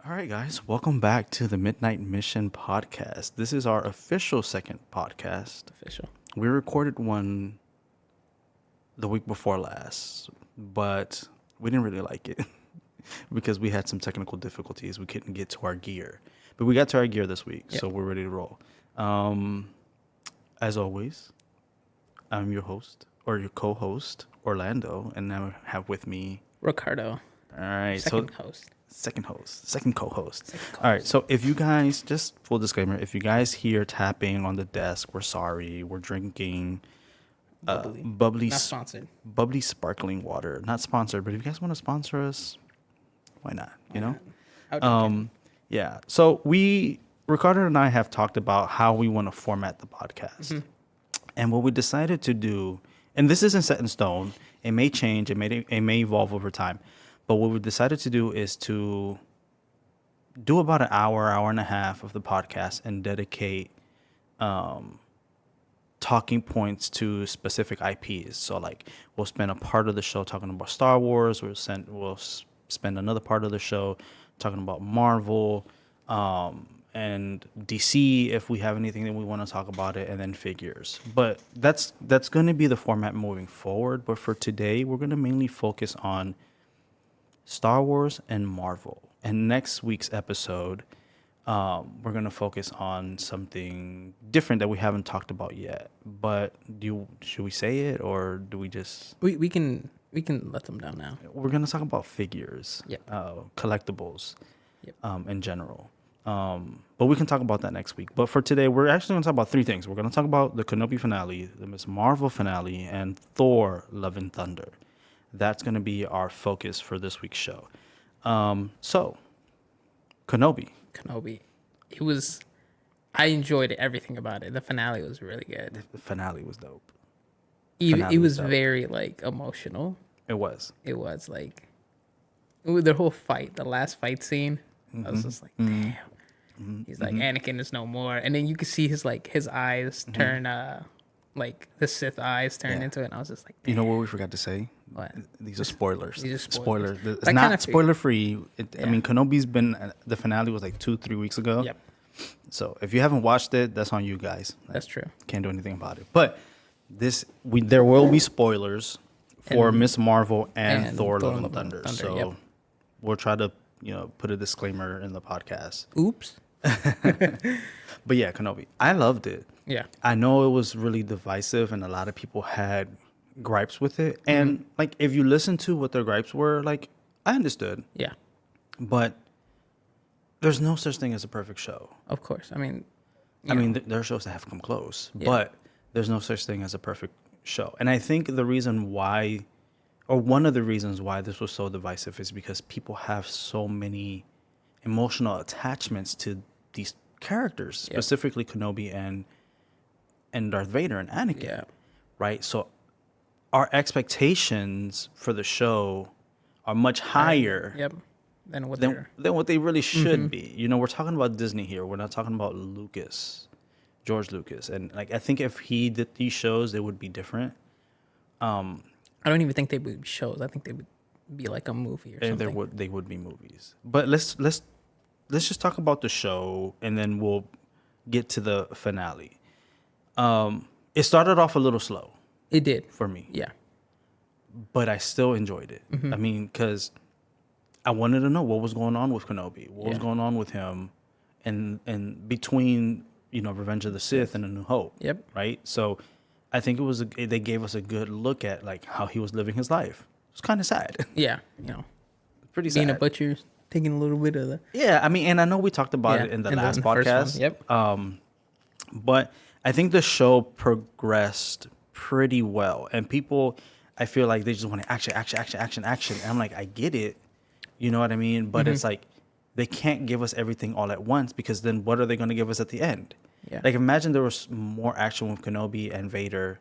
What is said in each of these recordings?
All right, guys, welcome back to the Midnight Mission podcast. This is our official second podcast. Official. We recorded one the week before last, but we didn't really like it because we had some technical difficulties. We couldn't get to our gear, but we got to our gear this week, Yep. so we're ready to roll. Um, as always, I'm your host or your co-host, Orlando, and now I have with me. Ricardo, All right, second host. second host, second co-host. Second All right, co-host. so if you guys, just full disclaimer, if you guys hear tapping on the desk, we're sorry. We're drinking Bubbly. bubbly, Not sponsored. bubbly sparkling water. Not sponsored, but if you guys want to sponsor us, why not? You know? I'll drink Yeah. So Ricardo and I have talked about how we want to format the podcast. And what we decided to do, and this isn't set in stone, it may change, it may evolve over time. But what we decided to do is to do about an hour and a half of the podcast and dedicate talking points to specific IPs. So like we'll spend a part of the show talking about Star Wars. Spend another part of the show talking about Marvel and DC if we have anything that we want to talk about it, and then figures. But that's going to be the format moving forward. But for today, we're going to mainly focus on Star Wars and Marvel. And next week's episode, we're gonna focus on something different that we haven't talked about yet. But should we say it, or do we just? We can let them down now. We're gonna talk about figures, Yep. collectibles, Yep. in general. But we can talk about that next week. But for today, we're actually gonna talk about three things. We're gonna talk about the Kenobi finale, the Ms.Marvel finale, and Thor: Love and Thunder. That's going to be our focus for this week's show. So, Kenobi. It was. I enjoyed everything about it. The finale was really good. The finale was dope. It was dope. very like emotional. It was. It was like the whole fight, the last fight scene. I was just like, damn. He's like, Anakin is no more, and then you could see his eyes turn like the Sith eyes turn into it. And I was just like, damn. You know what we forgot to say? What? These are spoilers. These are spoilers. It's I not kinda spoiler free. I Yeah. mean, Kenobi's been, the finale was like 2-3 weeks ago. Yep, So if you haven't watched it, that's on you guys. that's true. Can't do anything about it. But there will be spoilers for And- Miss Marvel and and Thor: Thor: Love and Love and Thunder. Thunder, So yep. we'll try to put a disclaimer in the podcast. Oops. But yeah, Kenobi, I loved it. Yeah. I know it was really divisive, and a lot of people had gripes with it. And like, if you listen to what their gripes were, like, I understood. Yeah. But there's no such thing as a perfect show. Of course. I mean, There are shows that have come close, Yeah. but there's no such thing as a perfect show. And I think the reason why, or one of the reasons why this was so divisive, is because people have so many emotional attachments to these characters, Yep. specifically Kenobi and Darth Vader and Anakin. Yeah. Right? So our expectations for the show are much higher Yep. Then what than, they're than what they really should be. We're talking about Disney here. We're not talking about George Lucas. And like, I think if he did these shows, they would be different. I don't even think they would be shows. I think they would be like a movie or And something. they would be movies. But let's just talk about the show, and then we'll get to the finale. It started off a little slow It did. for me, Yeah. but I still enjoyed it. I mean, because I wanted to know what was going on with Kenobi, what was Yeah. going on with him, and between Revenge of the Sith and A New Hope. Yep. Right. So I think they gave us a good look at like how he was living his life. It was kind of sad, Yeah. pretty sad. Being a butcher, taking a little bit of the. Yeah, I mean, and I know we talked about Yeah, it in the in the last first podcast. one, yep. But I think the show progressed pretty well, and people, I feel like they just want action. And I'm like, I get it, you know what I mean? But it's like they can't give us everything all at once, because then what are they going to give us at the end? Yeah. Like, imagine there was more action with Kenobi and Vader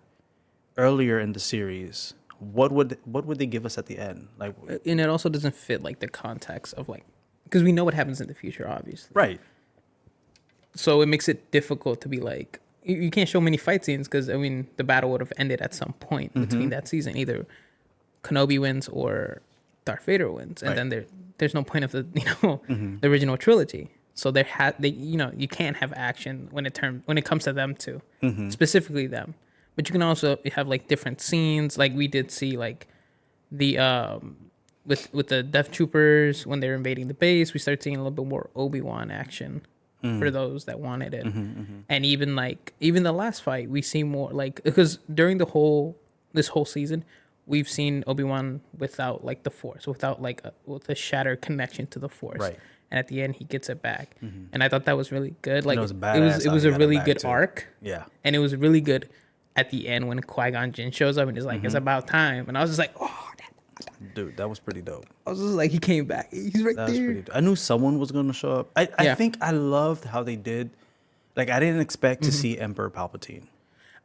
earlier in the series. What would they give us at the end? Like, And it also doesn't fit like the context of like, because we know what happens in the future, obviously. right? So it makes it difficult to be like, you can't show many fight scenes because, I mean, the battle would have ended at some point between that season. Either Kenobi wins or Darth Vader wins, and Right. then there's no point of the the original trilogy. So you can't have action when it comes to them two, specifically them. But you can also have like different scenes, like we did see like the with the Death Troopers when they're invading the base. We start seeing a little bit more Obi-Wan action for those that wanted it, and even the last fight, we see more like because during this whole season, we've seen Obi-Wan without like the Force, without like with a shattered connection to the Force. Right. And at the end, he gets it back, and I thought that was really good. Like it was badass it how was he a got it really back, good too. arc, Yeah. and it was really good at the end when Qui-Gon Jinn shows up and is like, "It's about time," and I was just like, "Oh." Dude, that was pretty dope. I was just like, he came back. He's right That was there. pretty dope. I knew someone was going to show up. I Yeah. think I loved how they did. Like, I didn't expect to see Emperor Palpatine.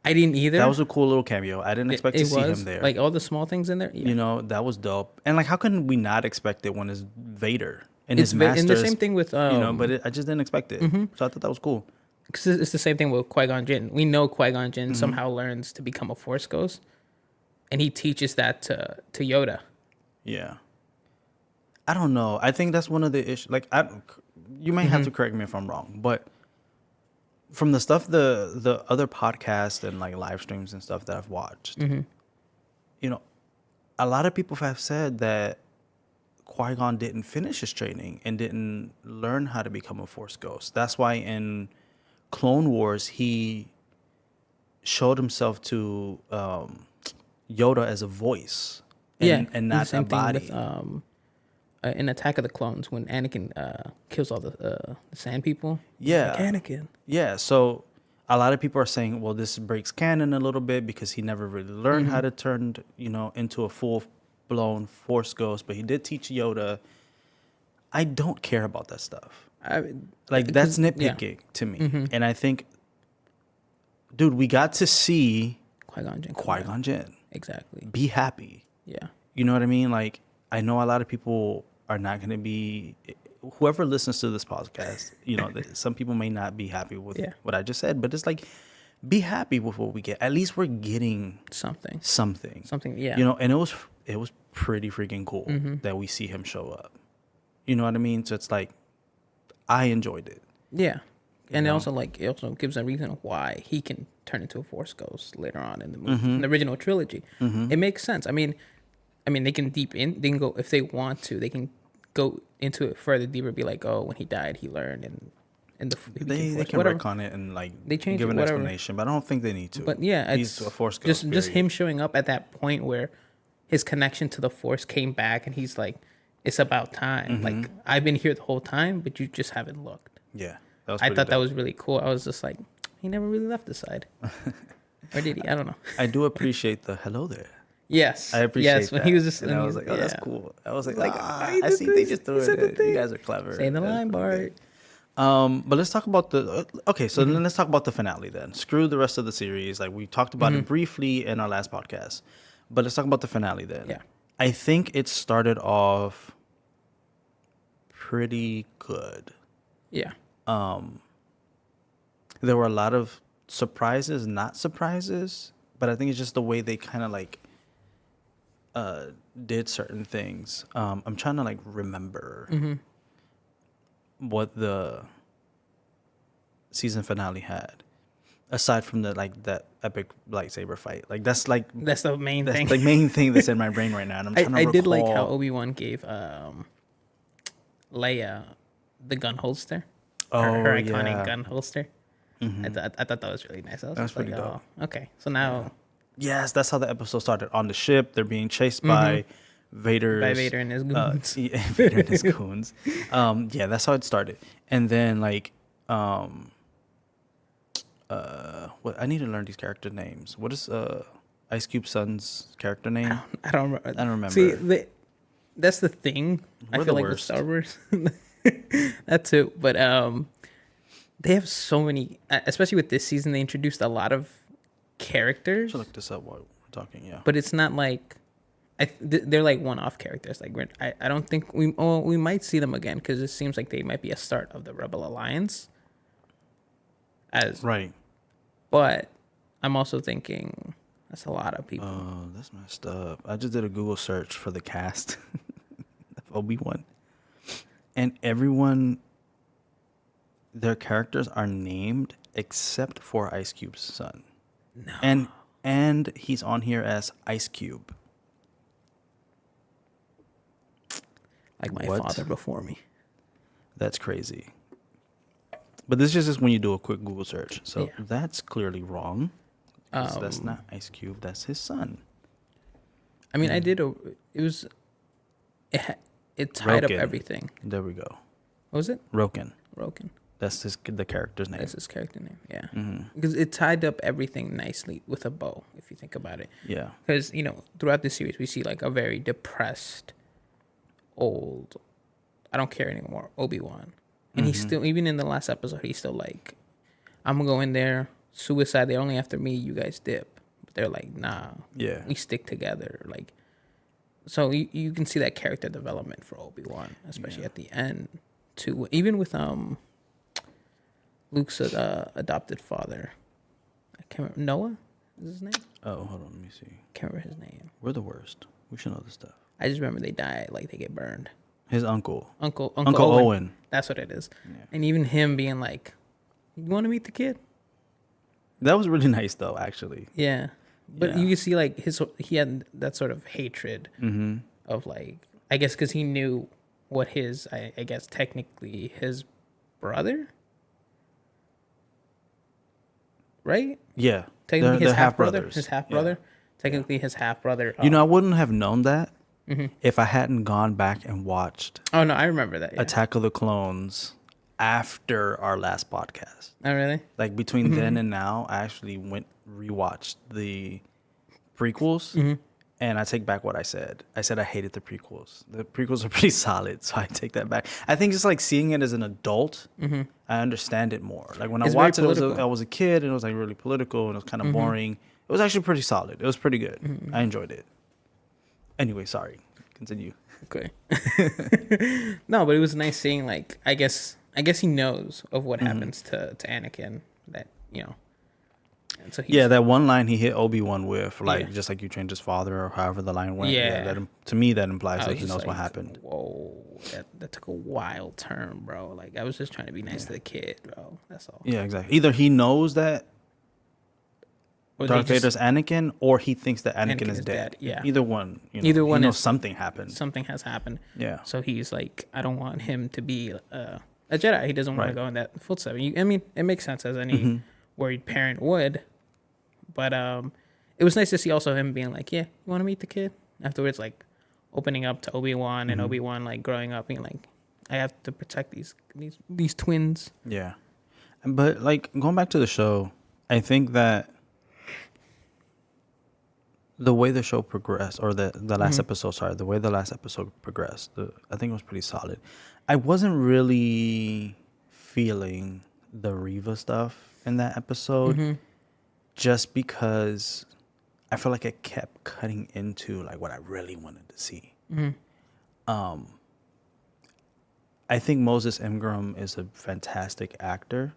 I didn't either. That was a cool little cameo. I didn't expect to see him there. Like all the small things in there. Yeah. You know, that was dope. And, like, how can we not expect it when it's Vader and It's his master and the is- same thing with but I just didn't expect it. So I thought that was cool. Cause it's the same thing with Qui-Gon Jinn. We know Qui-Gon Jinn somehow learns to become a Force ghost, and he teaches that to Yoda. Yeah. I don't know. I think that's one of the issues. Like, you might have to correct me if I'm wrong, but from the stuff, the other podcasts and like live streams and stuff that I've watched, you know, a lot of people have said that Qui-Gon didn't finish his training and didn't learn how to become a Force ghost. That's why in Clone Wars, he showed himself to Yoda as a voice and not a body. Thing with, in Attack of the Clones when Anakin kills all the Sand people. Yeah. Like, Anakin. Yeah, so a lot of people are saying, well, this breaks canon a little bit because he never really learned how to turn, into a full-blown Force ghost, but he did teach Yoda. I don't care about that stuff. That's nitpicking to me. And I think, dude, we got to see Qui-Gon Jinn. Exactly. Be happy. Yeah. You know what I mean? Like, I know a lot of people are not going to be, whoever listens to this podcast, some people may not be happy with what I just said, but it's like, be happy with what we get. At least we're getting something. Yeah. And it was pretty freaking cool that we see him show up. You know what I mean? So it's like, I enjoyed it. Yeah. And it also gives a reason why he can turn into a Force ghost later on in the movie, in the original trilogy. It makes sense. I mean, they can go if they want to. They can go into it further deeper. Be like, oh, when he died, he learned, and they can work on it and they change give it, an whatever. explanation. But I don't think they need to. But yeah, he's a Force ghost. Just him showing up at that point where his connection to the Force came back, and he's like, it's about time. Like, I've been here the whole time, but you just haven't looked. Yeah, I thought that was really cool. I was just like, he never really left the side, or did he? I don't know. I do appreciate the hello there. Yes, I appreciate when that. he was just, and I was like, oh, that's cool. I was like, I I see they just threw said it the in. You thing. guys are clever. Say the line, Bart. But let's talk about then let's talk about the finale then. Screw the rest of the series. Like, we talked about it briefly in our last podcast, but let's talk about the finale then. Yeah. I think it started off pretty good. Yeah. There were a lot of surprises, not surprises, but I think it's just the way they kind of like did certain things. I'm trying to like remember what the season finale had, aside from that epic lightsaber fight. Like, that's the main thing. the main thing that's in my brain right now. And I'm trying to recall. I did like how Obi-Wan gave Leia the gun holster. Her iconic gun holster. I thought that was really nice. That was pretty dope. Oh, okay. So now... Yes, that's how the episode started. On the ship, they're being chased by Vader and his goons. Vader and his goons. That's how it started. And then, like, what I need to learn these character names. What is Ice Cube's son's character name? I don't remember. I don't remember. See, that's the thing. We're I feel the like worst. with Star Wars. That too. But they have so many, especially with this season, they introduced a lot of characters. I should look this up while we're talking, yeah. But it's not like, they're like one-off characters. Like, I don't think we might see them again, because it seems like they might be a start of the Rebel Alliance. Right. But I'm also thinking that's a lot of people. Oh, that's messed up. I just did a Google search for the cast. Obi-Wan, and everyone, their characters are named except for Ice Cube's son. No. And he's on here as Ice Cube. Like my What? father before me. That's crazy. But this is just when you do a quick Google search. So Yeah. that's clearly wrong. 'Cause that's Um, not Ice Cube. That's his son. I mean, I did it tied up Roken. everything. There we go. What was it? Roken. Roken. That's the character's name. That's his character name. Yeah. Mm-hmm. Because it tied up everything nicely with a bow, if you think about it. Yeah. Because, throughout the series, we see like a very depressed, old, I don't care anymore, Obi-Wan. And he's still, even in the last episode, he's still like, I'm going to go in there, suicide, they're only after me, you guys dip. But they're like, nah, Yeah. we stick together. Like, so you can see that character development for Obi-Wan, especially at the end, too. Even with Luke's adopted father. I can't remember. Noah is his name? Oh, hold on. Let me see. Can't remember his name. We're the worst. We should know this stuff. I just remember they die, like they get burned. His uncle. Uncle Owen. That's what it is. Yeah. And even him being like, you want to meet the kid? That was really nice, though, actually. Yeah. But Yeah. you can see like he had that sort of hatred of like, I guess because he knew what his, I guess technically his brother, right? Yeah. Technically They're his half brother. half-brothers. His half brother. Technically his half brother. I wouldn't have known that if I hadn't gone back and watched Oh no, I remember that. Yeah. Attack of the Clones after our last podcast. Oh really? Like between then and now, I actually rewatched the prequels, and I take back what I said. I said I hated the prequels. The prequels are pretty solid, so I take that back. I think just like seeing it as an adult, I understand it more. Like when It's I very watched it, political. I was a kid, and it was like really political, and it was kind of boring. It was actually pretty solid. It was pretty good. I enjoyed it. Anyway, sorry. Continue. Okay. No, but it was nice seeing like I guess he knows of what happens to Anakin, that and so he's, Yeah, that one line he hit Obi-Wan with, like Yeah. just like you changed his father, or however the line went. Yeah. To me, that implies I that was he just knows what like, happened. Whoa, that took a wild turn, bro. Like I was just trying to be nice to the kid, bro. That's all. Yeah, exactly. Either he knows that Or they Darth just- Vader's Anakin, or he thinks that Anakin is dead. Yeah. Either one. Either one He knows is- something happened. something has happened. Yeah. So he's like, I don't want him to be a Jedi. He doesn't want to Right. go in that footstep. I mean, it makes sense as any worried parent would. But it was nice to see also him being like, yeah, you want to meet the kid? Afterwards, like opening up to Obi-Wan and Obi-Wan like growing up being like, I have to protect these twins. Yeah. But like going back to the show, I think that the way the show progressed, or the last episode, sorry, the way the last episode progressed, I think it was pretty solid. I wasn't really feeling the Reva stuff in that episode, just because I feel like it kept cutting into like what I really wanted to see. I think Moses Ingram is a fantastic actor,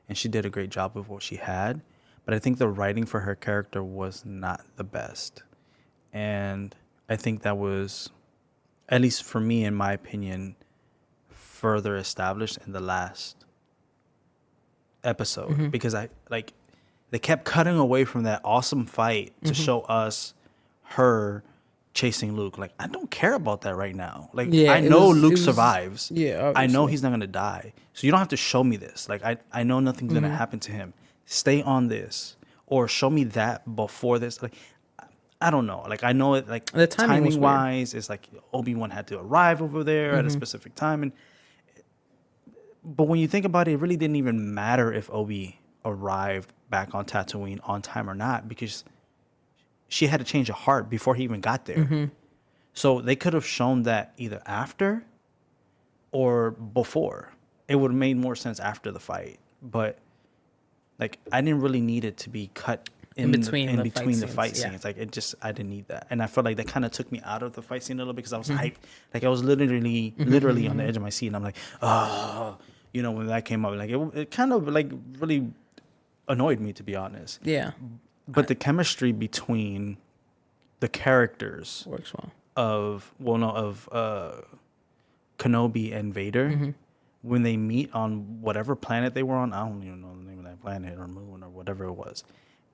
and she did a great job of what she had. But I think the writing for her character was not the best. And I think that was, at least for me, in my opinion, further established in the last episode. Because they kept cutting away from that awesome fight to show us her chasing Luke. Like, I don't care about that right now. Like, Yeah, I it know was- Luke it was- survives. yeah, I know obviously. he's not going to die. So you don't have to show me this. Like, I know nothing's going to happen to him. Stay on this. Or show me that before this. Like, I don't know. Like, I know it, like, The timing was timing wise, it's like Obi-Wan had to arrive over there at a specific time. But when you think about it, it really didn't even matter if Obi arrived back on Tatooine on time or not, because she had to change a heart before he even got there. So they could have shown that either after or before. It would have made more sense after the fight. But like, I didn't really need it to be cut in between the fight yeah. scenes. Like, I didn't need that. And I felt like that kind of took me out of the fight scene a little bit, because I was hyped. Like, I was literally on the edge of my seat, and I'm like, oh, when that came up, like it kind of like really annoyed me, to be honest. Yeah, But the chemistry between the characters works well. of Kenobi and Vader, when they meet on whatever planet they were on, I don't even know the name of that planet or moon or whatever it was.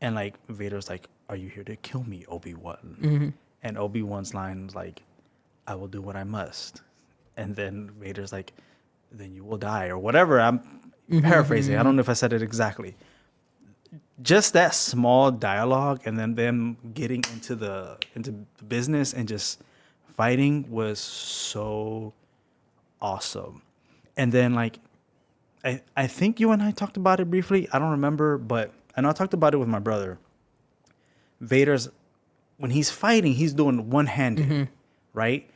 And like Vader's like, "Are you here to kill me, Obi-Wan?" And Obi-Wan's line is like, "I will do what I must." And then Vader's like, "Then you will die," or whatever. I'm paraphrasing. I don't know if I said it exactly. Just that small dialogue and then them getting into the business and just fighting was so awesome. And then like I think you and I talked about it briefly. I don't remember, but I know I talked about it with my brother. Vader's when he's fighting, he's doing one-handed, right?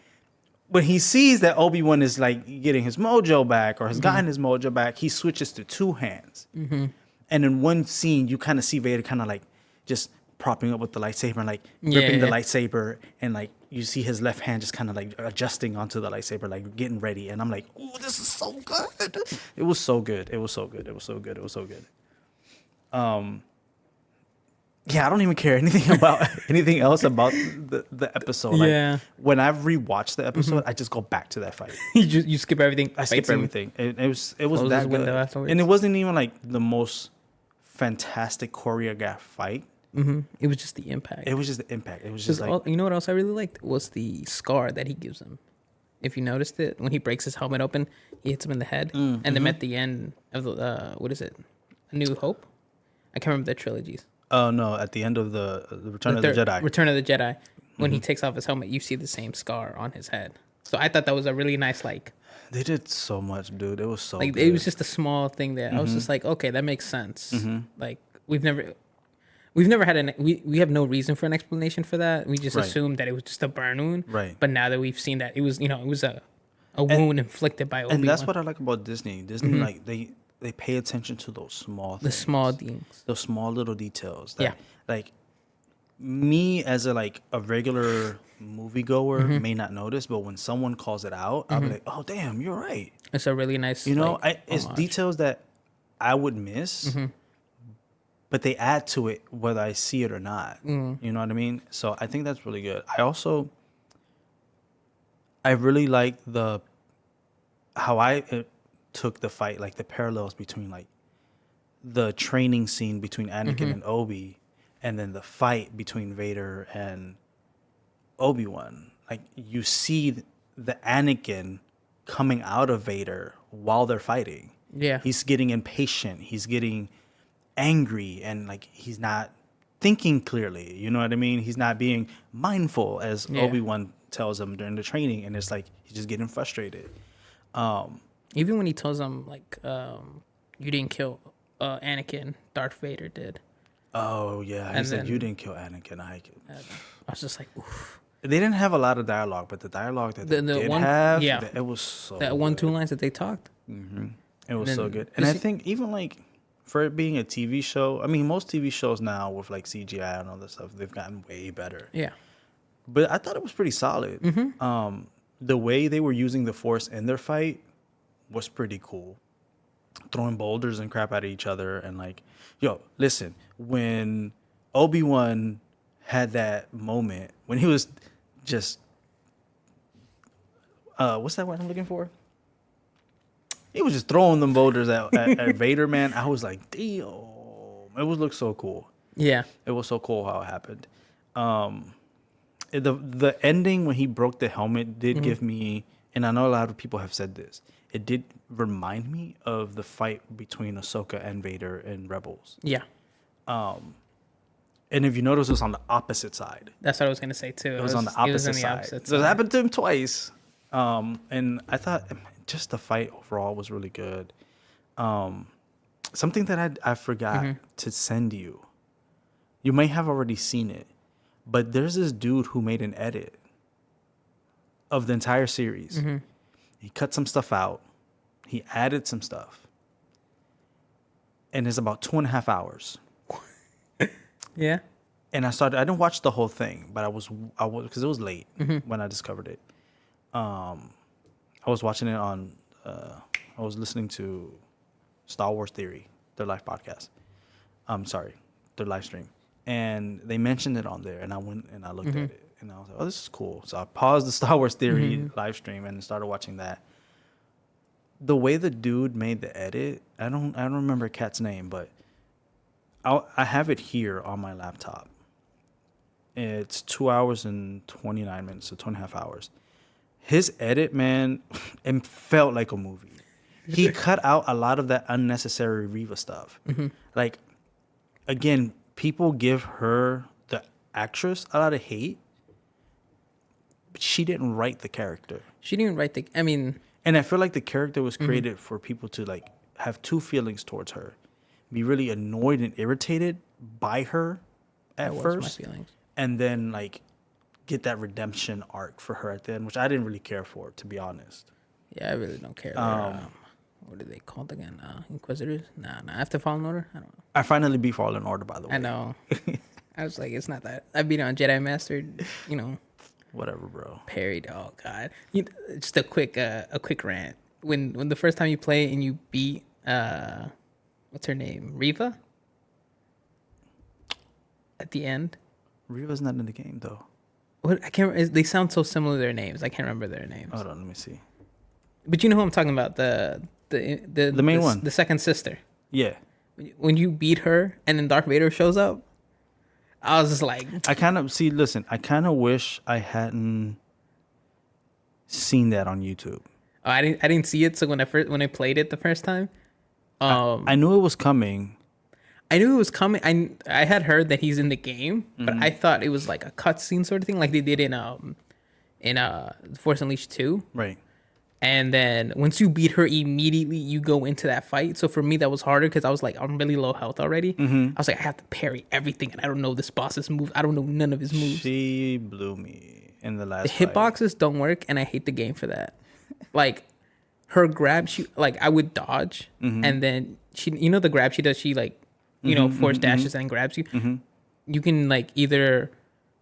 When he sees that Obi-Wan is like getting his mojo back or has gotten his mojo back, he switches to two hands. And in one scene, you kind of see Vader kind of like just propping up with the lightsaber and like gripping the lightsaber, and like you see his left hand just kind of like adjusting onto the lightsaber, like getting ready. And I'm like, oh, this is so good. It was so good. It was so good. It was so good. It was so good. Yeah, I don't even care anything about anything else about the episode. Like, when I've rewatched the episode, I just go back to that fight. you skip everything. I skip everything. It was Close that his window good, afterwards. and it wasn't even like the most fantastic choreographed fight. It was just the impact. It was just the impact. It was just like You know what else I really liked was the scar that he gives him. If you noticed it, when he breaks his helmet open, he hits him in the head, and then at the end of the what is it, A New Hope? I can't remember the trilogies. oh no! At the end of the Return of the Jedi, Return of the Jedi, when he takes off his helmet, you see the same scar on his head. So I thought that was a really nice they did so much, dude. It was so good. it was just a small thing there. I was just like, okay, that makes sense. Like we've never had we have no reason for an explanation for that. We just assumed that it was just a burn wound. Right. But now that we've seen that it was a wound inflicted by Obi-Wan. And that's what I like about Disney. Disney like they pay attention to those small things. The small things. Those small little details. That, like me as a regular moviegoer may not notice, but when someone calls it out, I'll be like, "Oh, damn, you're right." It's a really nice. It's details that I would miss, but they add to it whether I see it or not. You know what I mean? So I think that's really good. I really like how I took the fight, like the parallels between like the training scene between Anakin and Obi, and then the fight between Vader and Obi-Wan. Like you see the Anakin coming out of Vader while they're fighting. Yeah. He's getting impatient. He's getting angry, and like he's not thinking clearly. You know what I mean? He's not being mindful, as Obi-Wan tells him during the training, and it's like he's just getting frustrated. Even when he tells him like, you didn't kill Anakin, Darth Vader did. Oh yeah, he said you didn't kill Anakin. I was just like, oof. They didn't have a lot of dialogue, but the dialogue that they did have, it was so that good. 1-2 lines that they talked. It was so good. And I think even like for it being a TV show, I mean, most TV shows now with like CGI and all this stuff, they've gotten way better. Yeah. But I thought it was pretty solid. The way they were using the Force in their fight was pretty cool. Throwing boulders and crap at each other, and like, yo, listen, when Obi-Wan had that moment when he was just what's that word I'm looking for? He was just throwing them boulders at Vader, man. I was like, damn, it looked so cool. Yeah, it was so cool how it happened. The ending when he broke the helmet did give me, and I know a lot of people have said this, it did remind me of the fight between Ahsoka and Vader in Rebels. Yeah. And if you notice, it was on the opposite side. That's what I was going to say, too. It was on the opposite side. So it happened to him twice. And I thought just the fight overall was really good. Something that I forgot to send you. You may have already seen it, but there's this dude who made an edit of the entire series. He cut some stuff out. He added some stuff. And it's about 2.5 hours. Yeah. And I didn't watch the whole thing, but I was because it was late when I discovered it. I was watching it on, I was listening to Star Wars Theory, their live podcast. Their live stream. And they mentioned it on there, and I went and I looked at it, and I was like, oh, this is cool. So I paused the Star Wars Theory live stream and started watching that. the way the dude made the edit, I don't remember Cat's name, but I have it here on my laptop. It's 2 hours and 29 minutes, so 2.5 hours. His edit, man, it felt like a movie. He cut out a lot of that unnecessary Riva stuff. Like, again, people give her, the actress, a lot of hate, but she didn't write the character. She didn't write the. I mean, and I feel like the character was created for people to like have two feelings towards her, be really annoyed and irritated by her at first, my feelings. and then like get that redemption arc for her at the end, which I didn't really care for, to be honest. Yeah, I really don't care. What are they called again? Inquisitors? Nah. I have to follow an order. I don't know. I finally beat Fallen Order, by the way. I know. I was like, it's not that. I beat on Jedi Master. Whatever, bro. Parried. Oh God. Just a quick rant. When the first time you play and you beat what's her name? Riva? At the end? Riva's not in the game though. What I can't. They sound so similar to their names. I can't remember their names. Hold on, let me see. But you know who I'm talking about? The main one, the second sister. Yeah. When you beat her and then Darth Vader shows up, I was just like, I kind of wish I hadn't seen that on YouTube. oh, I didn't see it. So when I played it the first time, I knew it was coming. I knew it was coming. I had heard that he's in the game, but I thought it was like a cutscene sort of thing, like they did in Force Unleashed 2. Right. And then once you beat her, immediately you go into that fight. So for me, that was harder because I was like, I'm really low health already. I was like, I have to parry everything, and I don't know this boss's move. I don't know none of his moves. She blew me in the last. The hitboxes don't work, and I hate the game for that. Like her grab, I would dodge, and then the grab she does, she force dashes and grabs you. You can like either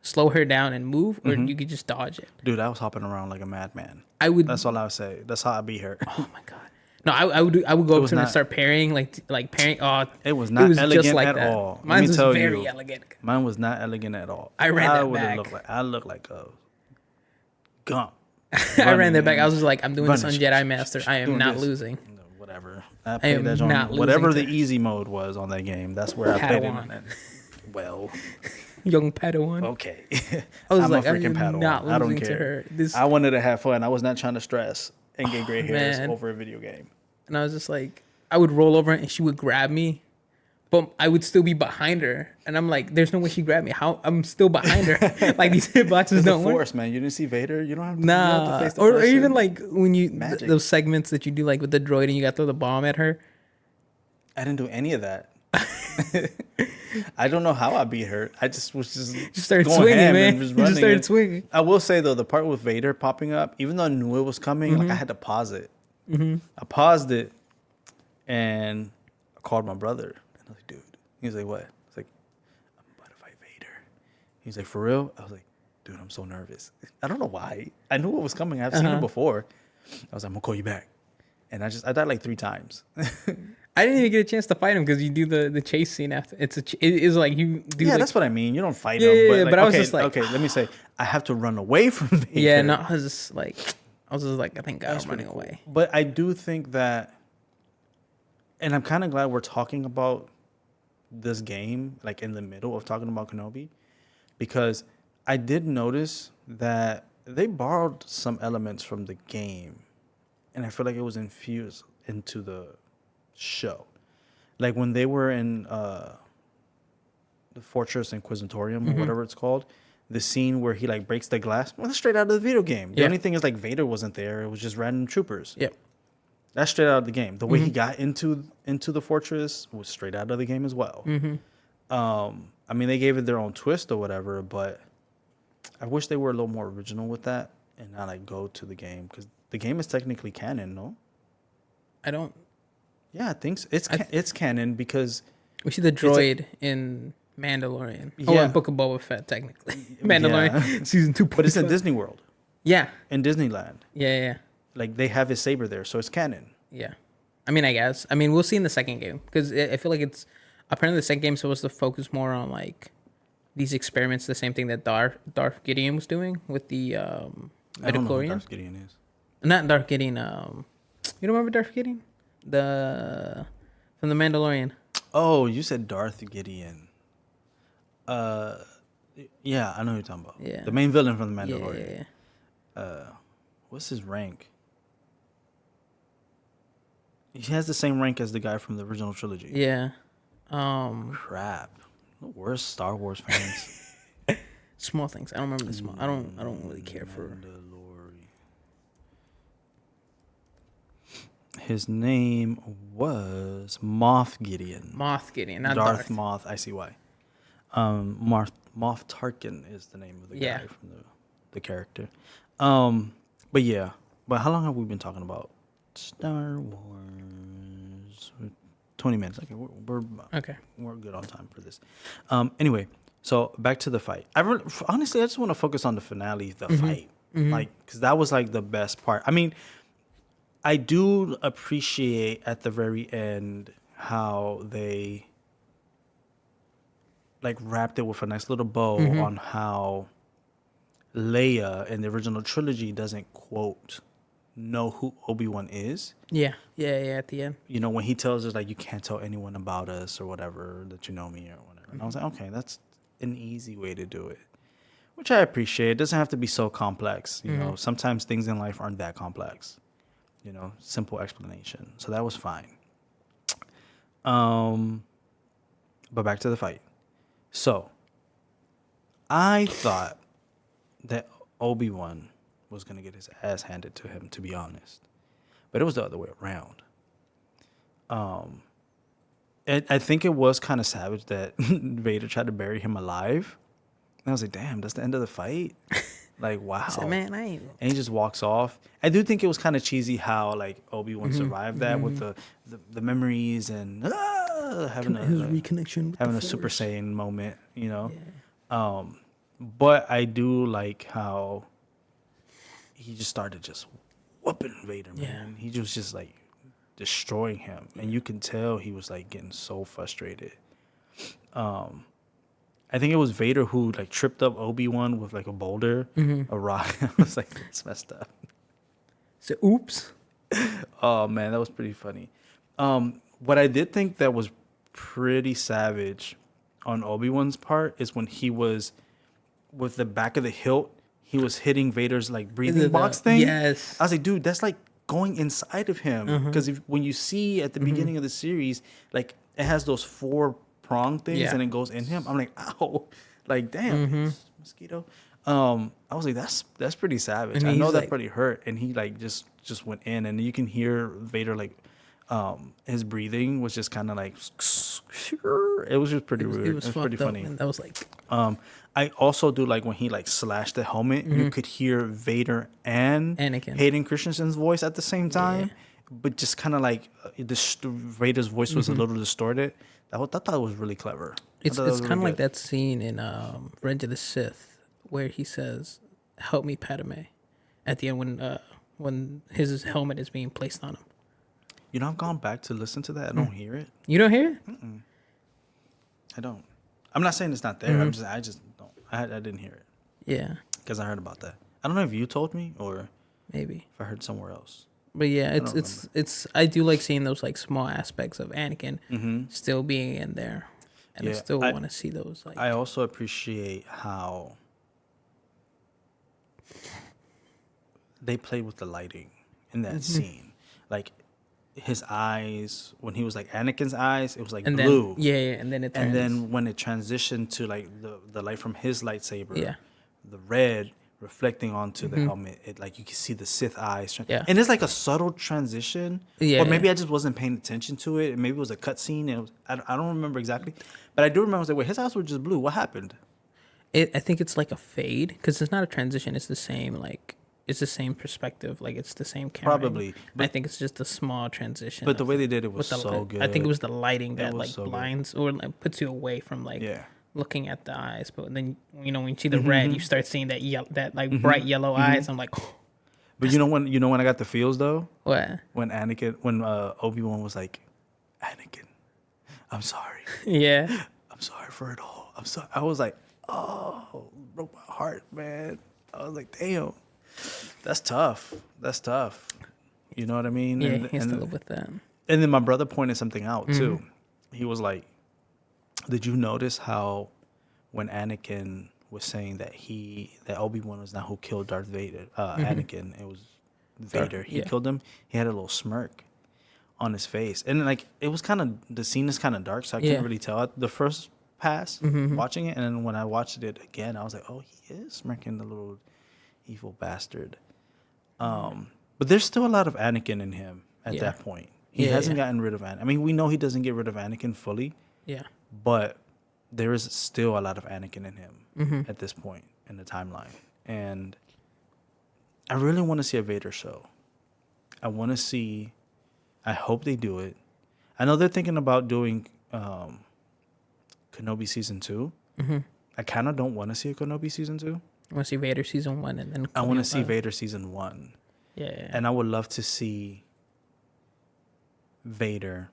slow her down and move, or you could just dodge it. Dude, I was hopping around like a madman. That's all I would say. That's how I beat her. Oh my god. No, I would go up to her and start parrying, like parrying. Oh, it was not elegant just like at that. All. Mine was very elegant. Mine was not elegant at all. I ran that back. I looked like a gump. I ran that back. I was just like, I'm doing this on Jedi Master. I am not losing. No, whatever. I played that on whatever the easy mode was on that game. That's where I played it. Well, young Padawan. Okay. I was like, a freaking Padawan. I don't care. I wanted to have fun. I was not trying to stress and get gray hairs over a video game. And I was just like, I would roll over and she would grab me, but I would still be behind her. And I'm like, there's no way she grabbed me. How? I'm still behind her. Like these hitboxes don't work. Force, man. You didn't see Vader? You don't have to, nah. You have to face the or person. even like when you those segments that you do like with the droid and you got to throw the bomb at her. I didn't do any of that. I don't know how I beat her. I just started swinging, man. Just started swinging. I will say though, the part with Vader popping up, even though I knew it was coming, like I had to pause it. I paused it, and I called my brother, and I was like, "Dude," he was like, "What?" I was like, "I'm about to fight Vader." He's like, "For real?" I was like, "Dude, I'm so nervous." I don't know why. I knew it was coming. I've seen it before. I was like, "I'm gonna call you back," and I died like 3 times. I didn't even get a chance to fight him because you do the chase scene after. It is like you do. Yeah, that's what I mean. You don't fight him. But I was just like, okay, let me say, I have to run away from Vader. Yeah, no, I was just like, I think God, I'm running away. But I do think that, and I'm kind of glad we're talking about this game, like in the middle of talking about Kenobi, because I did notice that they borrowed some elements from the game, and I feel like it was infused into the show. Like when they were in the Fortress Inquisitorium or whatever it's called, the scene where he like breaks the glass, well, that's straight out of the video game. The only thing is like Vader wasn't there. It was just random troopers. Yep. That's straight out of the game. The way he got into the fortress was straight out of the game as well. I mean, they gave it their own twist or whatever, but I wish they were a little more original with that and not like go to the game, because the game is technically canon, no? I don't. Yeah, I think so. It's canon because we see the droid in Mandalorian. Yeah. Oh, in Book of Boba Fett, technically. Mandalorian season 2. But it's in Disney World. Yeah. In Disneyland. Yeah. Like they have his saber there, so it's canon. Yeah. I mean, I guess. I mean, we'll see in the second game, because I feel like it's apparently the second game is supposed to focus more on like these experiments, the same thing that Darth Gideon was doing with the I don't know who Darth Gideon is. Not Darth Gideon. You don't remember Darth Gideon? The from the Mandalorian. Oh, you said Darth Gideon. Uh, yeah, I know who you're talking about. Yeah. The main villain from the Yeah, Mandalorian. What's his rank? He has the same rank as the guy from the original trilogy. yeah. Crap. The worst Star Wars fans. Small things. I don't remember the small. I don't really care for. Mandalorian. His name was Moff Gideon. Moff Gideon, not Darth Darth. Moth. I see why. Moff Tarkin is the name of the Yeah. guy from the character. But yeah. But how long have we been talking about Star Wars? 20 minutes. Okay, Okay. we're good on time for this. Anyway, so back to the fight. Honestly, I just want to focus on the finale, the fight, like because that was like the best part. I mean, I do appreciate at the very end how they like wrapped it with a nice little bow on how Leia in the original trilogy doesn't quote know who Obi-Wan is. Yeah. At the end. You know, when he tells us like you can't tell anyone about us or whatever, that you know me or whatever. And I was like, okay, that's an easy way to do it. Which I appreciate. It doesn't have to be so complex. You know, sometimes things in life aren't that complex. You know, simple explanation. So that was fine. But back to the fight. So I thought that Obi-Wan was gonna get his ass handed to him, to be honest. But it was the other way around. I think it was kind of savage that Vader tried to bury him alive. And I was like, damn, that's the end of the fight? Like, wow. So, man, I ain't. And he just walks off. I do think it was kind of cheesy how like Obi-Wan survived that with the memories and having His a reconnection. With having the a Super Force. Saiyan moment, you know. Yeah. But I do like how he just started just whooping Vader, man. He was just like destroying him, and you can tell he was like getting so frustrated. I think it was Vader who like tripped up Obi-Wan with like a boulder, a rock. I was like, it's messed up. So, oops. Oh man, that was pretty funny. What I did think that was pretty savage on Obi-Wan's part is when he was with the back of the hilt, he was hitting Vader's like breathing box thing. Yes. I was like, dude, that's like going inside of him. Because when you see at the beginning of the series, like it has those 4 prong things and it goes in him. I'm like, ow, like damn, mosquito. I was like, that's pretty savage. And I know he's that like- pretty hurt, and he like just went in, and you can hear Vader like, his breathing was just kind of like, it was just pretty weird. It was pretty fucked up, funny. and that was like, I also do like when he like slashed the helmet, you could hear Vader and Anakin. Hayden Christensen's voice at the same time, but just kind of like Vader's voice was a little distorted. I thought that was really clever. it's kind of like that scene in Revenge of the Sith where he says, "Help me, Padme," at the end when his helmet is being placed on him. You know, I've gone back to listen to that. I don't hear it. You don't hear it? I don't. I'm not saying it's not there. I just don't. I didn't hear it Yeah, because I heard about that. I don't know if you told me or maybe. if I heard somewhere else. But yeah, don't it's I do like seeing those like small aspects of Anakin still being in there, and I Yeah, still want to see those like. I also appreciate how they played with the lighting in that scene. Like his eyes, when he was like Anakin's eyes, it was like and blue. then and then it turns. And then when it transitioned to like the light from his lightsaber, Yeah. the red reflecting onto the helmet, it like you can see the Sith eyes. Yeah. And it's like a subtle transition. Yeah, Or maybe yeah. I just wasn't paying attention to it. Maybe it was a cutscene. And I don't remember exactly. But I do remember I was like, wait, his eyes were just blue. What happened? I think it's like a fade because it's not a transition. It's the same it's the same perspective. Like it's the same camera. Probably, But I think it's just a small transition. But the of way they did it was with the so light. good. I think it was the lighting that was like so good. blinds or like, puts you away from like Yeah. looking at the eyes. But then when you see the red, you start seeing that like bright yellow eyes. I'm like, But you know when I got the feels though? what? When Obi-Wan was like, Anakin, I'm sorry. Yeah. I'm sorry for it all. I'm sorry. I was like, oh, broke my heart, man. I was like, damn, that's tough. That's tough. You know what I mean? Yeah, he has to live with that. And then my brother pointed something out too. He was like, "Did you notice how when Anakin was saying that Obi-Wan was not who killed Darth Vader, Anakin, it was Vader. He Yeah. killed him. He had a little smirk on his face, and like it was kind of the scene is kind of dark, so I Yeah. can't really tell at the first pass watching it, and then when I watched it again, I was like, oh, he is smirking, the little evil bastard. But there's still a lot of Anakin in him at Yeah. that point. He Yeah, hasn't yeah. gotten rid of Anakin. I mean, we know he doesn't get rid of Anakin fully, Yeah. but there is still a lot of Anakin in him at this point in the timeline. And I really want to see a Vader show. I want to see, I hope they do it. I know they're thinking about doing Kenobi season 2. I kind of don't want to see a Kenobi season 2. I want to see Vader season 1 and then I want to see Vader season 1. Yeah. And I would love to see Vader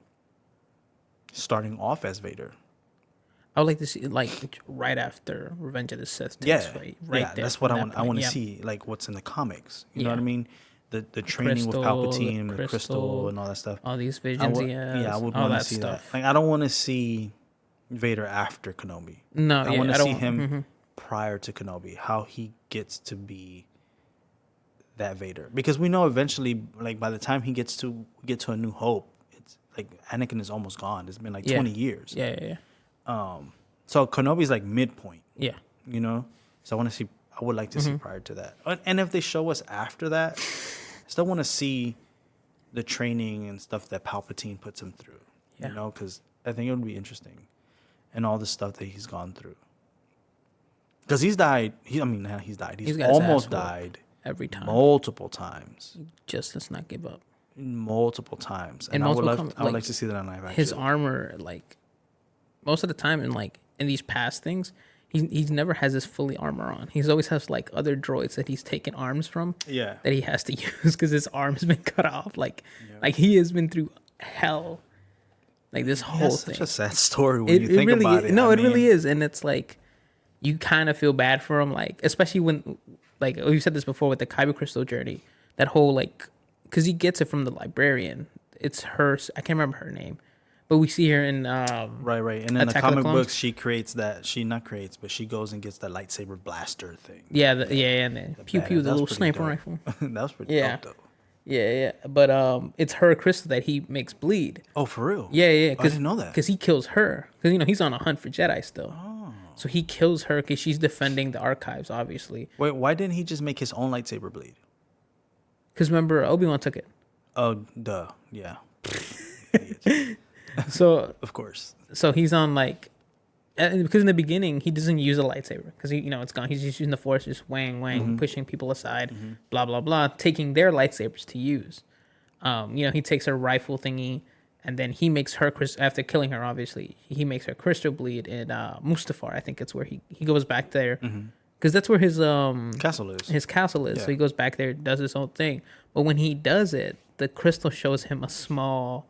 starting off as Vader. I would like to see like right after Revenge of the Sith. Yeah, right there. that's what from I that want. I point. want to Yeah. see like what's in the comics. You know Yeah. what I mean? The training with Palpatine, the crystal, and all that stuff. all these visions. I would all want to that see stuff. that. Like, I don't want to see Vader after Kenobi. No, I yeah, want I to don't see want- him prior to Kenobi, how he gets to be that Vader. Because we know eventually, like by the time he gets to A New Hope, it's like Anakin is almost gone. It's been like 20 years. Yeah. So Kenobi's like midpoint. Yeah. You know, so I would like to see prior to that. And if they show us after that, I still want to see the training and stuff that Palpatine puts him through. Yeah. You know, because I think it would be interesting, and all the stuff that he's gone through. Because he's died. He's died. He's got his almost ass whooped died every time. multiple times. Just let's not give up. Multiple times. And And I would multiple like to see that on live action. His armor, like most of the time, in these past things, he's never has his fully armor on. He's always has like other droids that he's taken arms from. Yeah. That he has to use because his arm has been cut off. Like he has been through hell. Like this whole That's thing. such a sad story when you think really about it. No, I it really mean, is, and it's like you kind of feel bad for him, like especially when, like you said this before with the Kyber crystal journey, that whole like, because he gets it from the librarian. It's her. I can't remember her name, but we see her in Right. And in the Attack of the comic Clones. books, she creates that. She not creates, but she goes and gets that lightsaber blaster thing. yeah, and the pew pew, Badass. the That was little pretty sniper dope. rifle. That was pretty Yeah. dope, though. Yeah, but it's her crystal that he makes bleed. Oh, for real? Yeah, I didn't know that. Because he kills her. Because he's on a hunt for Jedi still. Oh. So he kills her because she's defending the archives, obviously. Wait, why didn't he just make his own lightsaber bleed? Because remember, Obi-Wan took it. Oh, duh. Yeah. Idiot. So Of course. he's on like, because in the beginning he doesn't use a lightsaber because it's gone. He's just using the Force, just wang, pushing people aside, blah blah blah, taking their lightsabers to use. He takes her rifle thingy, and then he makes her after killing her. Obviously, he makes her crystal bleed in Mustafar. I think it's where he goes back there because that's where his Castle is. his castle is. Yeah. So he goes back there, does his own thing. But when he does it, the crystal shows him a small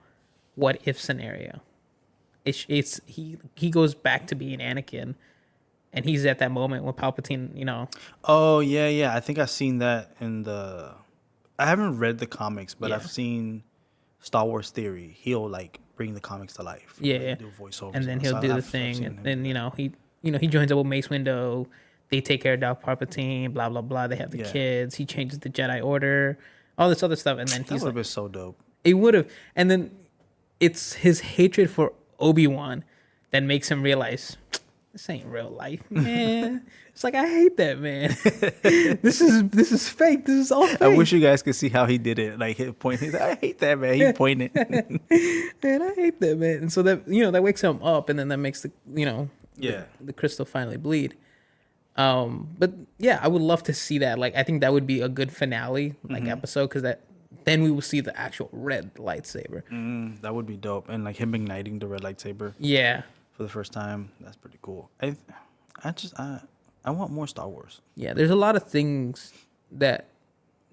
what if scenario. He goes back to being Anakin, and he's at that moment when Palpatine, Oh, yeah. I think I've seen that in the... I haven't read the comics, but Yeah. I've seen Star Wars Theory. He'll, like, bring the comics to life. Yeah, like, yeah. do voiceovers. and then stuff. he'll So do the I've thing, seen and him then do that. he joins up with Mace Windu. They take care of Darth Palpatine, blah blah blah. They have the Yeah. kids. He changes the Jedi Order, all this other stuff, and then That he's would like, have been so dope. it would have, and then it's his hatred for Obi-Wan that makes him realize this ain't real life, man. It's like I hate that, man. This is fake. This is all fake. I wish you guys could see how he did it. Like, he pointed. He's like, I hate that, man. He pointed. Man, I hate that, man. And so that that wakes him up, and then that makes Yeah. the crystal finally bleed. But yeah, I would love to see that. Like, I think that would be a good finale episode because then we will see the actual red lightsaber. That would be dope. And, like, him igniting the red lightsaber Yeah, for the first time. That's pretty cool. I want more Star Wars. yeah. There's a lot of things that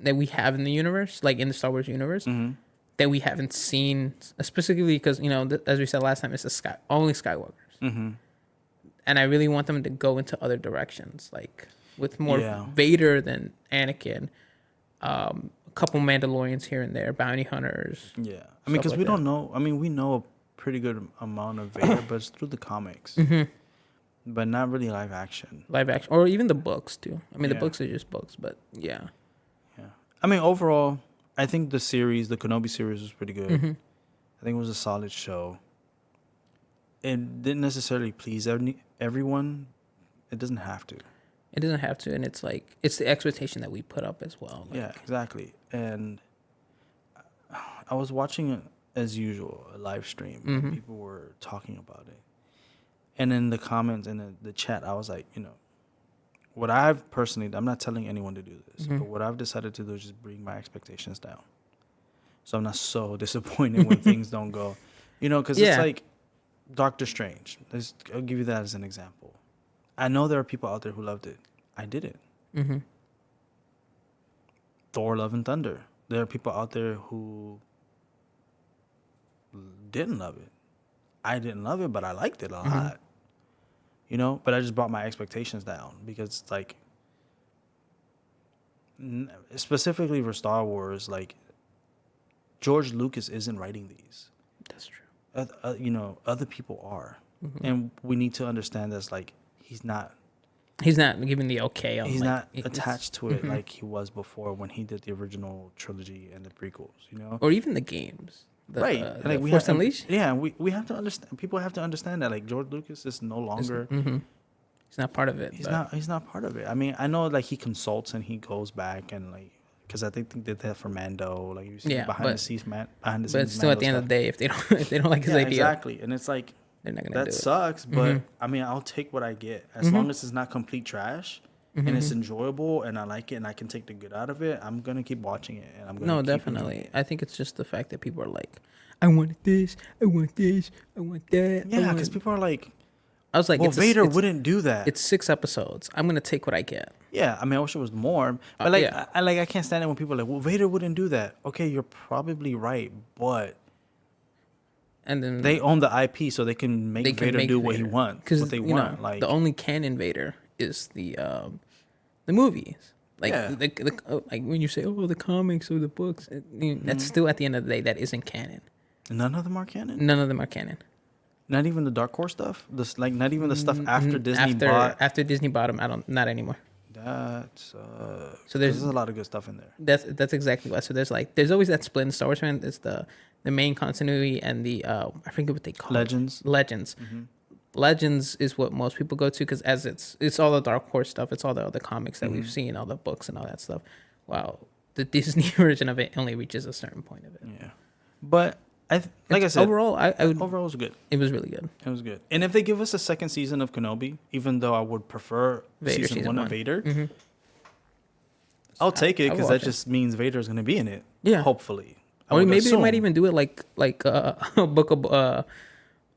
we have in the universe, like in the Star Wars universe, that we haven't seen, specifically because as we said last time, it's only Skywalkers. And I really want them to go into other directions, like with more Yeah. Vader than Anakin, couple Mandalorians here and there, bounty hunters. Yeah, I mean, because like we that. don't know. I mean, we know a pretty good amount of Vader, but it's through the comics, but not really live action. Live action, or even the books too. I mean, the Yeah. books are just books, but yeah. Yeah, I mean, overall, I think the Kenobi series, was pretty good. I think it was a solid show. It didn't necessarily please everyone. It doesn't have to. It doesn't have to, and it's like it's the expectation that we put up as well. Like, Yeah, exactly. And I was watching, as usual, a live stream. And people were talking about it. And in the comments and the chat, I was like, what I've personally, I'm not telling anyone to do this, but what I've decided to do is just bring my expectations down. So I'm not so disappointed when things don't go, because it's like Doctor Strange. I'll give you that as an example. I know there are people out there who loved it. I didn't. Thor: Love and Thunder. There are people out there who didn't love it. I didn't love it, but I liked it a lot. But I just brought my expectations down because it's like, specifically for Star Wars, like George Lucas isn't writing these. that's true. Other people are, and we need to understand that's like he's not giving the okay. He's not attached to it like he was before when he did the original trilogy and the prequels. Or even the games. Right. Like we Force Unleashed. Yeah, we have to understand. People have to understand that like George Lucas is no longer. He's not part of it. He's not part of it. I mean, I know like he consults and he goes back and like because I think they did that for Mando. Like you see behind the scenes. But still, at the end of the day, if they don't like his idea, exactly, and it's like they're not gonna that do it. sucks. But I mean, I'll take what I get as long as it's not complete trash. And it's enjoyable, and I like it, and I can take the good out of it. I'm gonna keep watching it, and I'm gonna. No, definitely. I think it's just the fact that people are like, I want this, I want this, I want that. Yeah, because people are like, I was like, well, Vader wouldn't do that. It's 6 episodes. I'm gonna take what I get. Yeah, I mean, I wish it was more, but like, I can't stand it when people are like, well, Vader wouldn't do that. Okay, you're probably right, but. And then they own the IP, so they can make Vader do what he wants, because what they want. Like the only canon Vader is the movies. Like like when you say, oh, the comics or the books, that's still at the end of the day that isn't canon. None of them are canon. None of them are canon. Not even the Dark Horse stuff. Not even the stuff after Disney bought. After Disney bought them, not anymore. That's so there's a lot of good stuff in there. That's exactly what. So there's always that split in Star Wars fan. It's the main continuity and the I forget what they call Legends. Legends is what most people go to because as it's all the Dark Horse stuff. It's all the other comics that we've seen, all the books and all that stuff. Wow, the Disney version of it only reaches a certain point of it. Yeah, but like I said, overall, overall it was good. It was really good. It was good. And if they give us a second season of Kenobi, even though I would prefer season one of Vader, I'll take it because that just means Vader's going to be in it. Yeah, hopefully. Or maybe they might even do it like a book of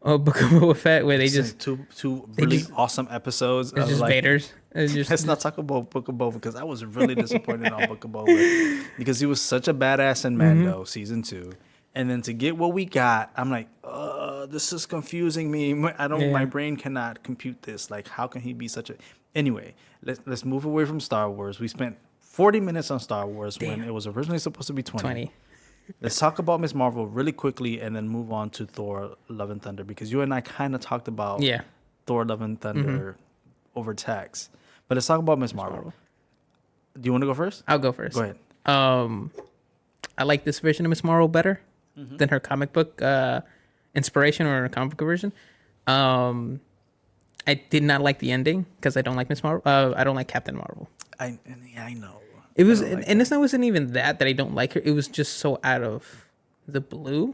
Boba Fett where they just two really awesome episodes. It's just Vader's. Let's not talk about Book of Boba because I was really disappointed on Book of Boba because he was such a badass in Mando season 2. And then to get what we got, I'm like, this is confusing me. My brain cannot compute this. Like, how can he be such a... Anyway, let's move away from Star Wars. We spent 40 minutes on Star Wars when it was originally supposed to be 20. Let's talk about Ms. Marvel really quickly and then move on to Thor, Love and Thunder because you and I kind of talked about Thor, Love and Thunder over text. But let's talk about Ms. Marvel. Do you want to go first? I'll go first. Go ahead. I like this version of Ms. Marvel better than her comic book inspiration or her comic book version. I did not like the ending because I don't like Ms. Marvel. I don't like Captain Marvel. I know. It was, and it's not wasn't even that I don't like her. It was just so out of the blue.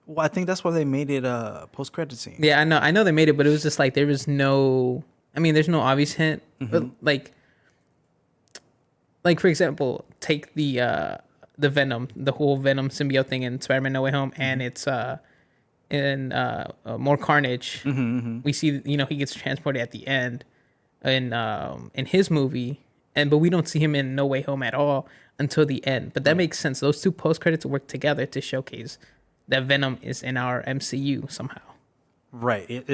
Well, I think that's why they made it a post-credit scene. Yeah, I know they made it, but it was just like there was no. I mean, there's no obvious hint, but like for example, take the Venom, the whole Venom symbiote thing in Spider-Man: No Way Home, and it's in More Carnage. We see he gets transported at the end in his movie. But we don't see him in No Way Home at all until the end. But that makes sense. Those two post credits work together to showcase that Venom is in our MCU somehow. Right.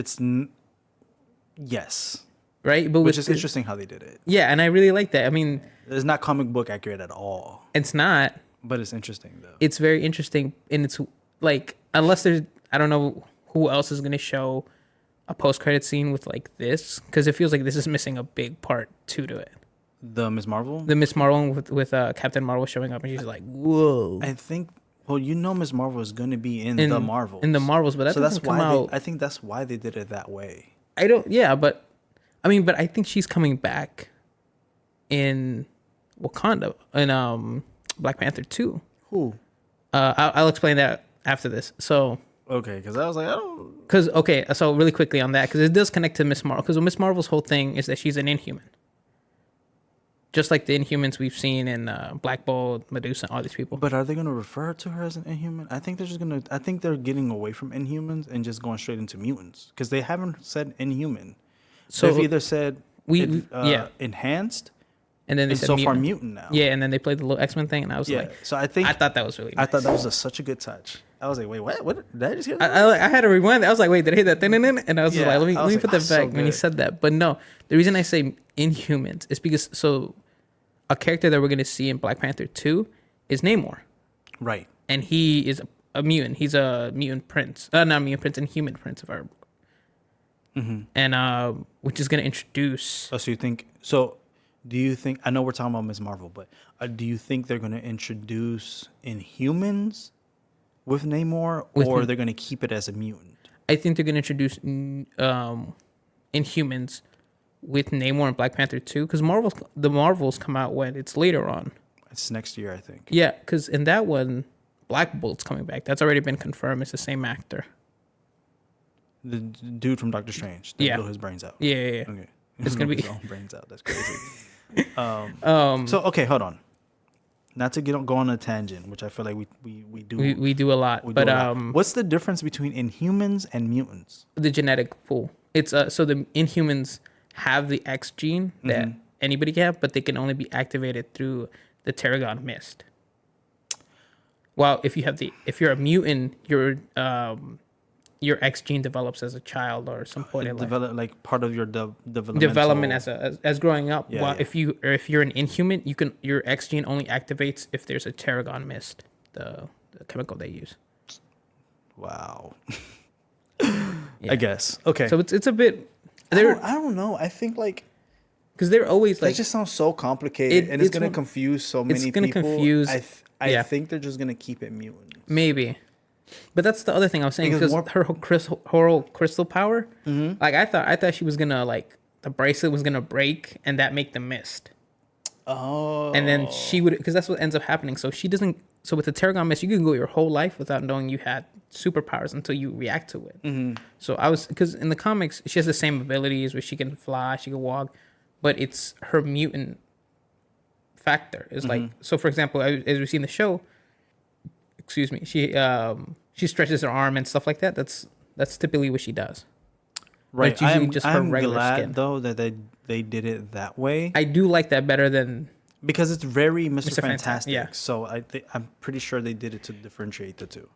Yes. right? But Which is interesting how they did it. yeah, and I really like that. I mean, It's not comic book accurate at all, it's not. but it's interesting though. It's very interesting, and it's like unless there's, I don't know who else is gonna show a post credit scene with like this, because it feels like this is missing a big part two to it. The Ms. Marvel. The Miss Marvel with Captain Marvel showing up, and she's like, "Whoa!" I think. Well, Ms. Marvel is going to be in the Marvels. In the Marvels, but that so that's doesn't come why out. I think that's why they did it that way. I don't. Yeah, but I mean, but I think she's coming back in Wakanda in Black Panther 2. Who? I'll explain that after this. So Okay, because I was like, I don't. because okay, so really quickly on that, because it does connect to Miss Marvel, because Miss Marvel's whole thing is that she's an Inhuman, just like the Inhumans we've seen in Black Bolt, Medusa, all these people. But are they going to refer to her as an Inhuman? I think they're just going to. I think they're getting away from Inhumans and just going straight into mutants because they haven't said Inhuman. So they've either said enhanced, and then they said so far mutant now. Yeah, and then they played the little X-Men thing, and I was like, so I thought that was really nice. I thought that was such a good touch. I was like, wait, what? Did I just hear that? I had to rewind. I was like, wait, did I hear that? And I was just like, let me put that back when he said that. But no, the reason I say Inhumans is because a character that we're going to see in Black Panther 2 is Namor. Right. And he is a mutant. He's a mutant prince. Not mutant prince, Inhuman prince of our... Mm-hmm. And which is going to introduce... Oh, so you think... So do you think... I know we're talking about Ms. Marvel, but do you think they're going to introduce Inhumans with Namor, or they're going to keep it as a mutant? I think they're going to introduce Inhumans with Namor and Black Panther 2, because the Marvels come out when it's later on. It's next year, I think. Yeah, because in that one, Black Bolt's coming back. That's already been confirmed. It's the same actor. The dude from Doctor Strange. That blew his brains out. Yeah. Okay. It's gonna be his own brains out. That's crazy. So okay, hold on. Not to go on a tangent, which I feel like we do. We do a lot. But what's the difference between Inhumans and mutants? The genetic pool. It's so the Inhumans have the X gene that anybody can have, but they can only be activated through the Tarragon Mist. Well, if you're a mutant, your X gene develops as a child or some point in life. Like part of your development as growing up. Yeah, well, if you're an Inhuman, your X gene only activates if there's a Tarragon Mist, the chemical they use. Wow. I guess. Okay. So it's a bit. I don't know. I think because they're always like. It just sounds so complicated, and it's going to confuse so many people. It's going to confuse. I think they're just going to keep it mutants. Maybe. But that's the other thing I was saying, because her whole crystal power, like I thought she was gonna the bracelet was gonna break and that make the mist. Oh. And then she would, because that's what ends up happening. So she doesn't. So with the Tarragon Mist, you can go your whole life without knowing you had superpowers until you react to it. Mm-hmm. So because in the comics she has the same abilities where she can fly, she can walk, but it's her mutant factor is so. For example, as we see in the show. Excuse me. She stretches her arm and stuff like that. That's typically what she does. Right. It's usually just her regular glad skin. Though that they did it that way. I do like that better than because it's very Mr. Fantastic. Yeah. So I'm pretty sure they did it to differentiate the two.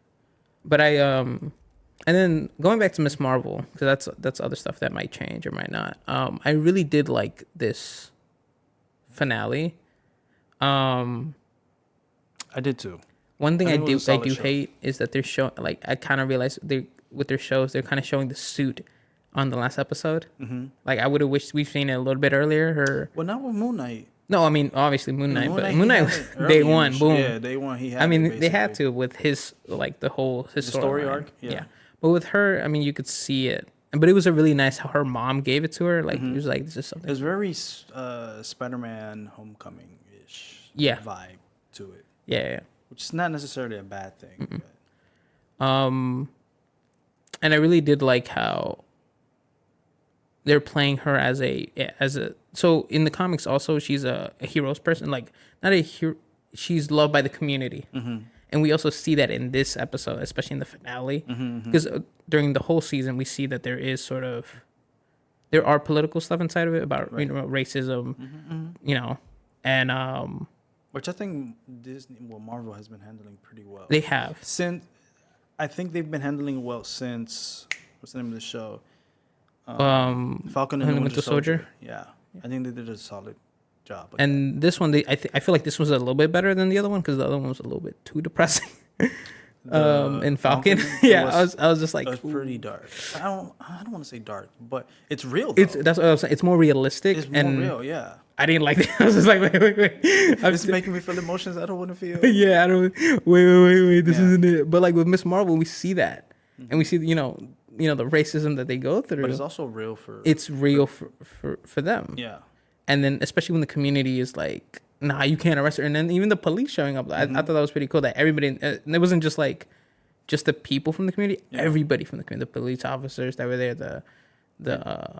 But and then going back to Ms. Marvel, because that's other stuff that might change or might not. I really did like this finale. I did too. One thing I do hate is that they're showing, I kind of realized with their shows, they're kind of showing the suit on the last episode. Mm-hmm. I would have wished we've seen it a little bit earlier. Well, not with Moon Knight. No, I mean, obviously Moon Knight, but Moon Knight was day one, boom. Yeah, day one, he had they had to with his, the whole, his story arc. Yeah. But with her, I mean, you could see it. But it was a really nice how her mom gave it to her. It was this is something. It was very Spider-Man Homecoming-ish vibe to it. Yeah. Which is not necessarily a bad thing. And I really did like how they're playing her as a so in the comics also she's a hero's person, not a hero, she's loved by the community. And we also see that in this episode, especially in the finale, because during the whole season we see that there are political stuff inside of it about racism, and which I think Marvel has been handling pretty well. They have. I think they've been handling well since, what's the name of the show? Falcon and the Winter Soldier. Yeah, I think they did a solid job. And this one, I feel like this was a little bit better than the other one because the other one was a little bit too depressing. In Falcon, yeah, I was just like, it was pretty dark. I don't want to say dark, but it's real. Though. That's what I was saying. It's more realistic. It's more real, yeah. I didn't like that. I was just like, wait. It's making me feel emotions I don't want to feel. Yeah, I don't. Wait. This isn't it. But like with Ms. Marvel, we see that, and we see the racism that they go through. But it's also real for. It's real for them. Yeah. And then especially when the community is like, nah, you can't arrest her, and then even the police showing up. I thought that was pretty cool. That everybody, and it wasn't just the people from the community. Yeah. Everybody from the community, the police officers that were there,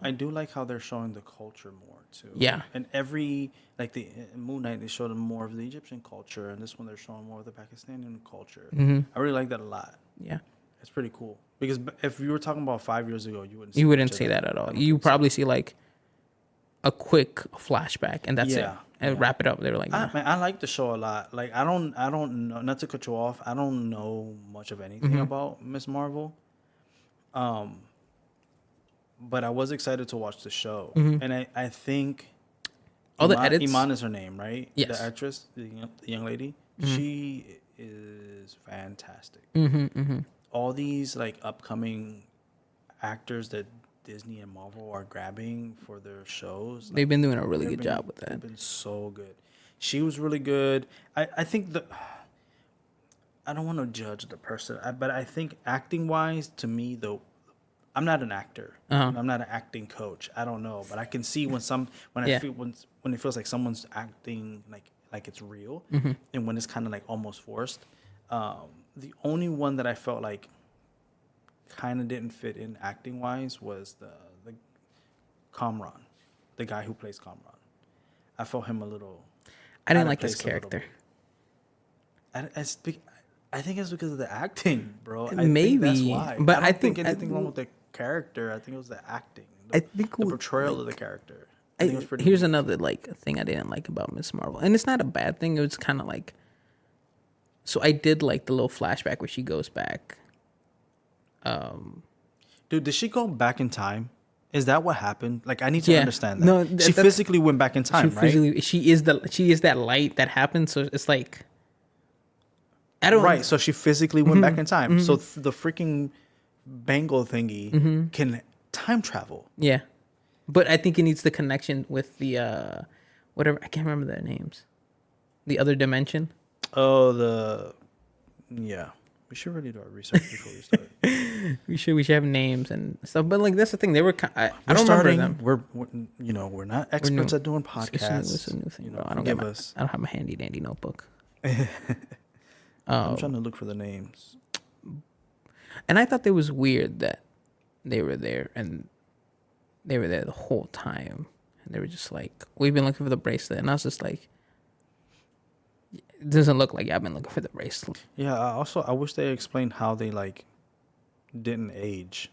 I do like how they're showing the culture more too. Yeah. And in Moon Knight, they showed them more of the Egyptian culture, and this one they're showing more of the Pakistani culture. Mm-hmm. I really like that a lot. Yeah. It's pretty cool because if you were talking about 5 years ago, you wouldn't see that at all. You probably see like a quick flashback, and that's it. And wrap it up. They were like, nah. I like the show a lot. Like I don't know, not to cut you off. I don't know much of anything about Ms. Marvel. But I was excited to watch the show, and I think all the edits. Iman is her name, right? Yes. The actress, the young lady. She is fantastic. All these like upcoming actors that Disney and Marvel are grabbing for their shows. They've been doing a really good job with that. They've been so good. She was really good. I think I don't want to judge the person, but I think acting wise, to me though, I'm not an actor. I'm not an acting coach. I don't know, but I can see when I feel when it feels like someone's acting like it's real, and when it's kind of like almost forced. The only one that I felt like kind of didn't fit in acting wise was the Kamran, the guy who plays Kamran. I felt him a little. I didn't like his character. I think it's because of the acting, bro. Maybe that's why. But I don't think anything wrong with the character. I think it was the acting. The portrayal of the character. Here's another thing I didn't like about Ms. Marvel, and it's not a bad thing. It was kind of like. So I did like the little flashback where she goes back. Dude, did she go back in time? Is that what happened? Like, I need to understand that. No, she physically went back in time, right? She is that light that happened. So it's like, I don't. Right. So she physically went back in time. So the freaking bangle thingy can time travel. Yeah, but I think it needs the connection with the whatever, I can't remember their names. The other dimension. Oh, yeah. We should really do our research before we start. we should have names and stuff. But that's the thing. They were. I don't remember them. We're not experts at doing podcasts. It's a new thing, bro. I don't have my handy dandy notebook. I'm trying to look for the names. And I thought it was weird that they were there and they were there the whole time. And they were just like, we've been looking for the bracelet. And I was just like, it doesn't look like I've been looking for the bracelet. Yeah, I wish they explained how they didn't age.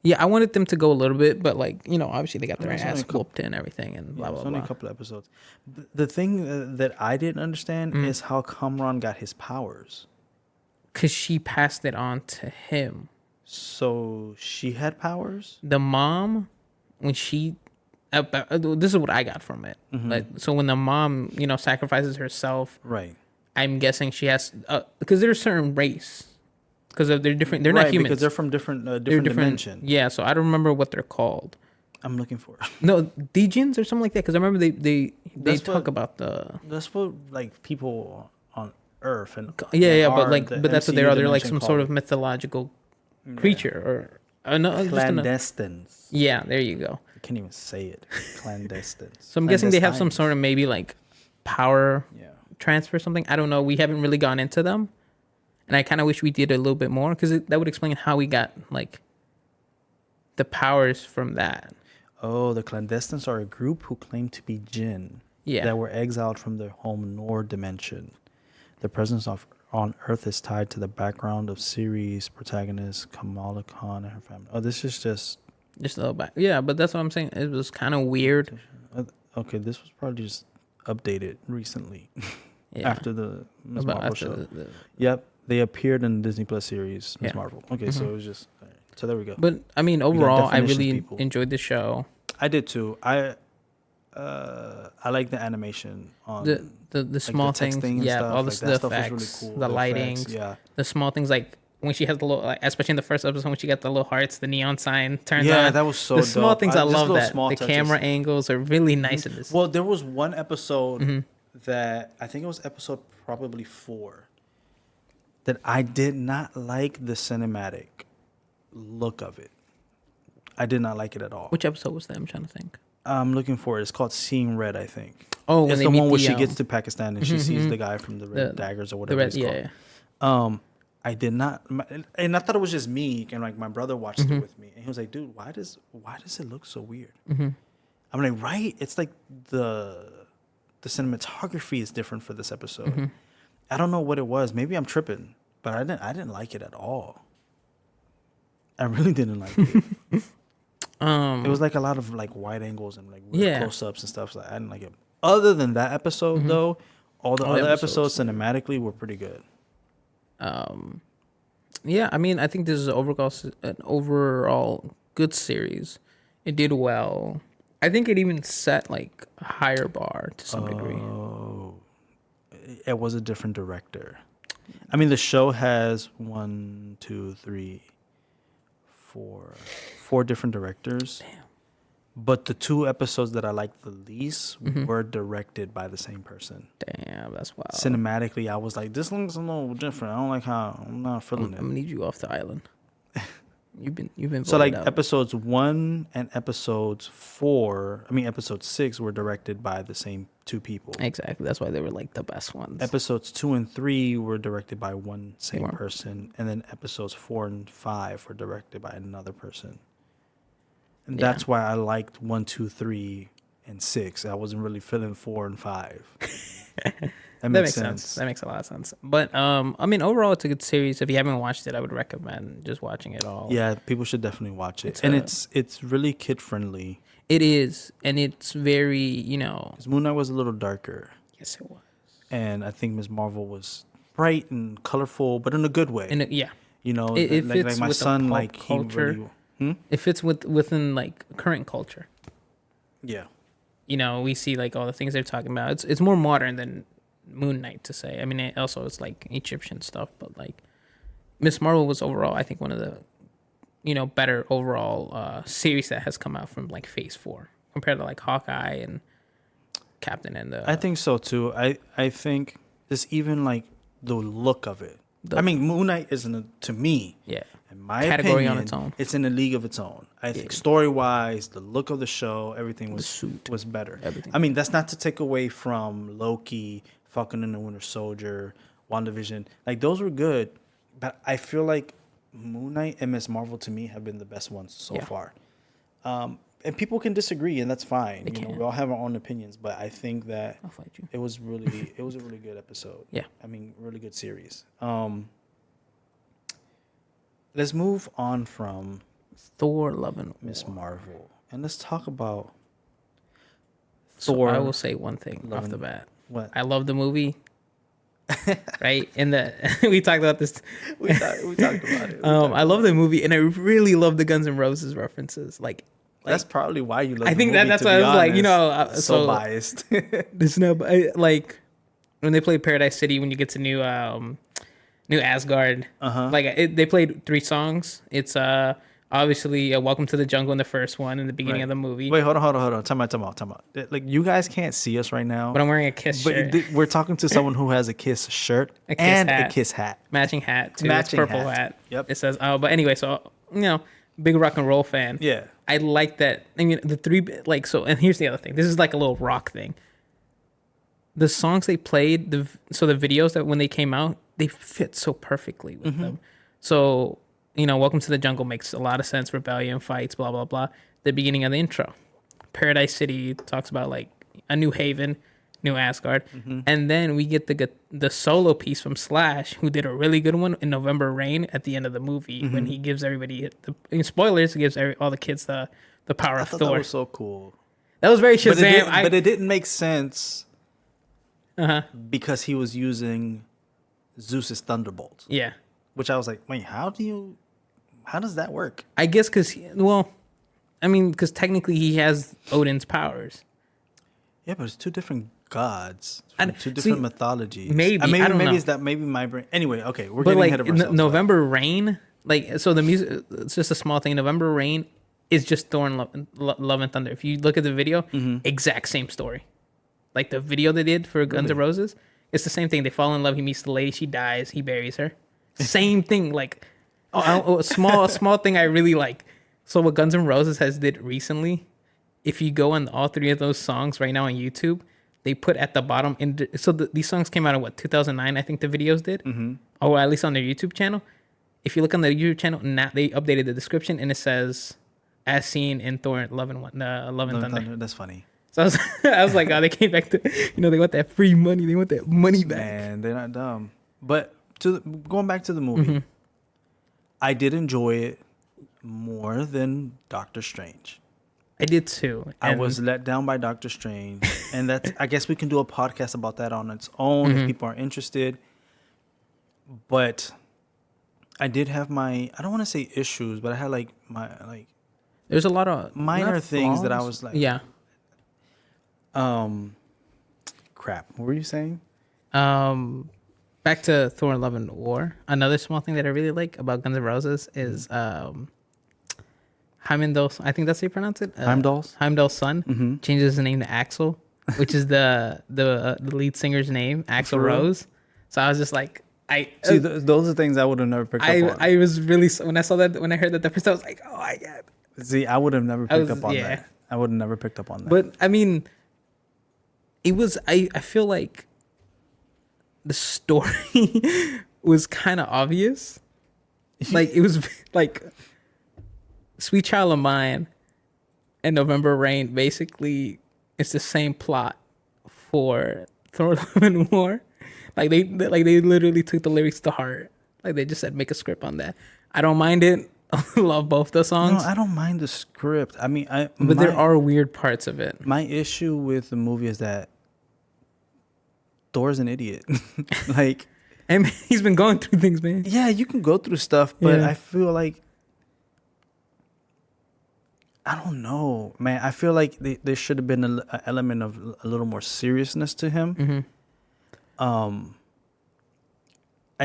Yeah, I wanted them to go a little bit, but obviously they got their ass whooped and everything and blah, blah, blah. It's only a couple episodes. The thing that I didn't understand is how Kamran got his powers. Because she passed it on to him. So she had powers? The mom, when she... this is what I got from it. So when the mom, sacrifices herself... Right. I'm guessing she has... because they're a certain race. Because they're different. They're not humans. Because they're from different dimension. Yeah, so I don't remember what they're called. I'm looking for it. No, Degens or something like that. Because I remember they talk about the... That's what people on Earth and... Yeah, but that's what they are. They're like some sort of mythological creature or... no, clandestines. Yeah, there you go. I can't even say it. Clandestines. So I'm guessing they have some sort of maybe power transfer or something. I don't know. We haven't really gone into them. And I kind of wish we did a little bit more because that would explain how we got the powers from that. Oh, the clandestines are a group who claim to be jinn that were exiled from their home Nord dimension. Their presence on Earth is tied to the background of series protagonist Kamala Khan and her family. Oh, this is just a little back. Yeah, but that's what I'm saying. It was kind of weird. Okay, this was probably just updated recently after the Ms. Marvel show. Yep, they appeared in the Disney Plus series Ms. Marvel. Okay, so it was just So there we go. But I mean, overall, I definitions, really people. enjoyed the show. I did too. I like the animation on The small the texting things, and yeah, stuff. all Like the that stuff was really effects, cool. the effects, lightings, yeah. the small things like when she has the little, like, especially in the first episode when she got the little hearts, the neon sign turns on. Yeah, that was so the small dope. things. I Just love little that. small The touches. camera angles are really nice in this. Well, there was one episode Mm-hmm. that I think it was episode probably 4 that I did not like the cinematic look of it. I did not like it at all. Which episode was that? I'm trying to think. I'm looking for it. It's called Seeing Red, I think. Oh, when it's they the meet one where the, she gets to Pakistan and she sees the guy from the Red the- Daggers or the whatever red, it's called. yeah. I did not, and I thought it was just me, and like my brother watched Mm-hmm. it with me, and he was like, "Dude, why does it look so weird?" I'm like, "Right? It's like the cinematography is different for this episode. Mm-hmm. I don't know what it was. Maybe I'm tripping, but I didn't like it at all. I really didn't like it. It was like a lot of like wide angles and like weird Yeah. close-ups and stuff. So I didn't like it. Other than that episode, though, all the All the other episodes episodes. cinematically were pretty good. Yeah, I mean, I think this is an overall good series. It did well. I think it even set like a higher bar to some degree. Oh, it was a different director. I mean, the show has 1, 2, 3, 4 different directors. Damn. But the 2 episodes that I liked the least were directed by the same person. Damn, that's wild. Cinematically, I was like, this looks a little different. I don't like how I'm not feeling I'm gonna need you off the island. You've been So like voted out. episodes 1 and episode 6 were directed by the same 2 people. Exactly. That's why they were like the best ones. Episodes 2 and 3 were directed by one same were. person, and then episodes 4 and 5 were directed by another person. And Yeah. that's why I liked 1, 2, 3, and 6. I wasn't really feeling 4 and 5. That makes sense. That makes a lot of sense. But I mean, overall, it's a good series. If you haven't watched it, I would recommend just watching it all. Yeah, people should definitely watch it. It's really kid friendly. It is, and it's very, you know. Because Moon Knight was a little darker. Yes, it was. And I think Ms. Marvel was bright and colorful, but in a good way. And yeah, You know, it like fits my with the son, pop like culture. he really, it fits within like current culture. yeah. You know, we see like all the things they're talking about. It's more modern than Moon Knight, to say. I mean, it also it's like Egyptian stuff, but like Miss Marvel was overall, I think, one of the, you know, better overall series that has come out from like Phase 4 compared to like Hawkeye and Captain and the. I think so too. I think just even like the look of it. I mean, Moon Knight isn't to me. Yeah. In my Category opinion, on its own. It's in a league of its own. I think story wise, the look of the show, everything was better. Everything. I mean, that's not to take away from Loki, Falcon and the Winter Soldier, WandaVision. Like those were good, but I feel like Moon Knight and Ms. Marvel to me have been the best ones so far. And people can disagree, and that's fine. You know, we all have our own opinions, but I think that I'll fight you. it was a really good episode. Yeah. I mean, really good series. Let's move on from Thor: Love and War. Ms. Marvel, and let's talk about So Thor. I will say one thing Love off the and- bat. What? I love the movie. Right? In the we talked about this. we talked about it. I love the movie, and I really love the Guns N' Roses references. Like That's probably why you love I the think movie, that's to why I be was like, you honest. know, so so- biased. there's no like when they played Paradise City, when you get to new Asgard. Like they played 3 songs. It's obviously Welcome to the Jungle in the first one in the beginning Right. of the movie. Wait, hold on. Time out. Like, you guys can't see us right now. But I'm wearing a Kiss But shirt, we're talking to someone who has a Kiss shirt A Kiss and hat. a Kiss hat. matching hat too. Matching It's purple hat. hat. Yep. It says but anyway, so you know, big rock and roll fan. Yeah. I like that. I mean, the 3 like so. And here's the other thing. This is like a little rock thing. The songs they played, the videos that when they came out, they fit so perfectly with them. So you know, Welcome to the Jungle makes a lot of sense. Rebellion, fights, blah blah blah. The beginning of the intro, Paradise City talks about like a new haven, new Asgard, and then we get the solo piece from Slash, who did a really good one in November Rain at the end of the movie when he gives everybody spoilers, he gives all the kids the power I of thought Thor. that was so cool. That was very Shazam. But it didn't make sense because he was using Zeus's thunderbolt, Yeah. which I was like, wait, how do you How does that work? I guess because because technically he has Odin's powers. Yeah, but it's two different gods I from d- two see, different mythologies. maybe, I don't maybe know. it's that. Maybe my brain. Anyway, okay, we're But getting like ahead of ourselves. November Rain, like so the music. It's just a small thing. November Rain is just Thor and Love and Thunder. If you look at the video, exact same story. Like the video they did for Guns N' Really? Roses, it's the same thing. They fall in love. He meets the lady. She dies. He buries her. Same thing. Like, a small thing I really like. So what Guns N' Roses has did recently, if you go on all three of those songs right now on YouTube, they put at the bottom. These songs came out in 2009. I think the videos did, or at least on their YouTube channel. If you look on the YouTube channel, now they updated the description and it says, "As seen in Thor: Love and Thunder." That's funny. So I was like, oh, they came back to, they want that free money. They want that money back. Man, they're not dumb. But going back to the movie, I did enjoy it more than Doctor Strange. I did too. I was let down by Doctor Strange, and I guess we can do a podcast about that on its own if people are interested. But I did have I don't want to say issues, but I had there's a lot of minor things that I flaws. was like, Yeah. Crap. What were you saying? Back to Thor: Love and War. Another small thing that I really like about Guns N' Roses is Heimdall's. I think that's how you pronounce it. Heimdall's son changes his name to Axel, which is the lead singer's name, Axl Rose. So I was just like, See, those are things I would have never picked up on. I was really, when I heard that the first time, I was like, oh my god. See, I would have never picked up on that. I would have never picked up on that. But I mean, it was. I feel like the story was kind of obvious. Like it was like Sweet Child of Mine and November Rain. Basically, it's the same plot for Thor: Love and War. Like they literally took the lyrics to heart. Like they just said, make a script on that. I don't mind it. I love both the songs. No, I don't mind the script. I mean, but there are weird parts of it. My issue with the movie is that Thor's an idiot. Like, and he's been going through things, man. Yeah, you can go through stuff, but Yeah. I feel like I don't know, man. I feel like there should have been an element of a little more seriousness to him. I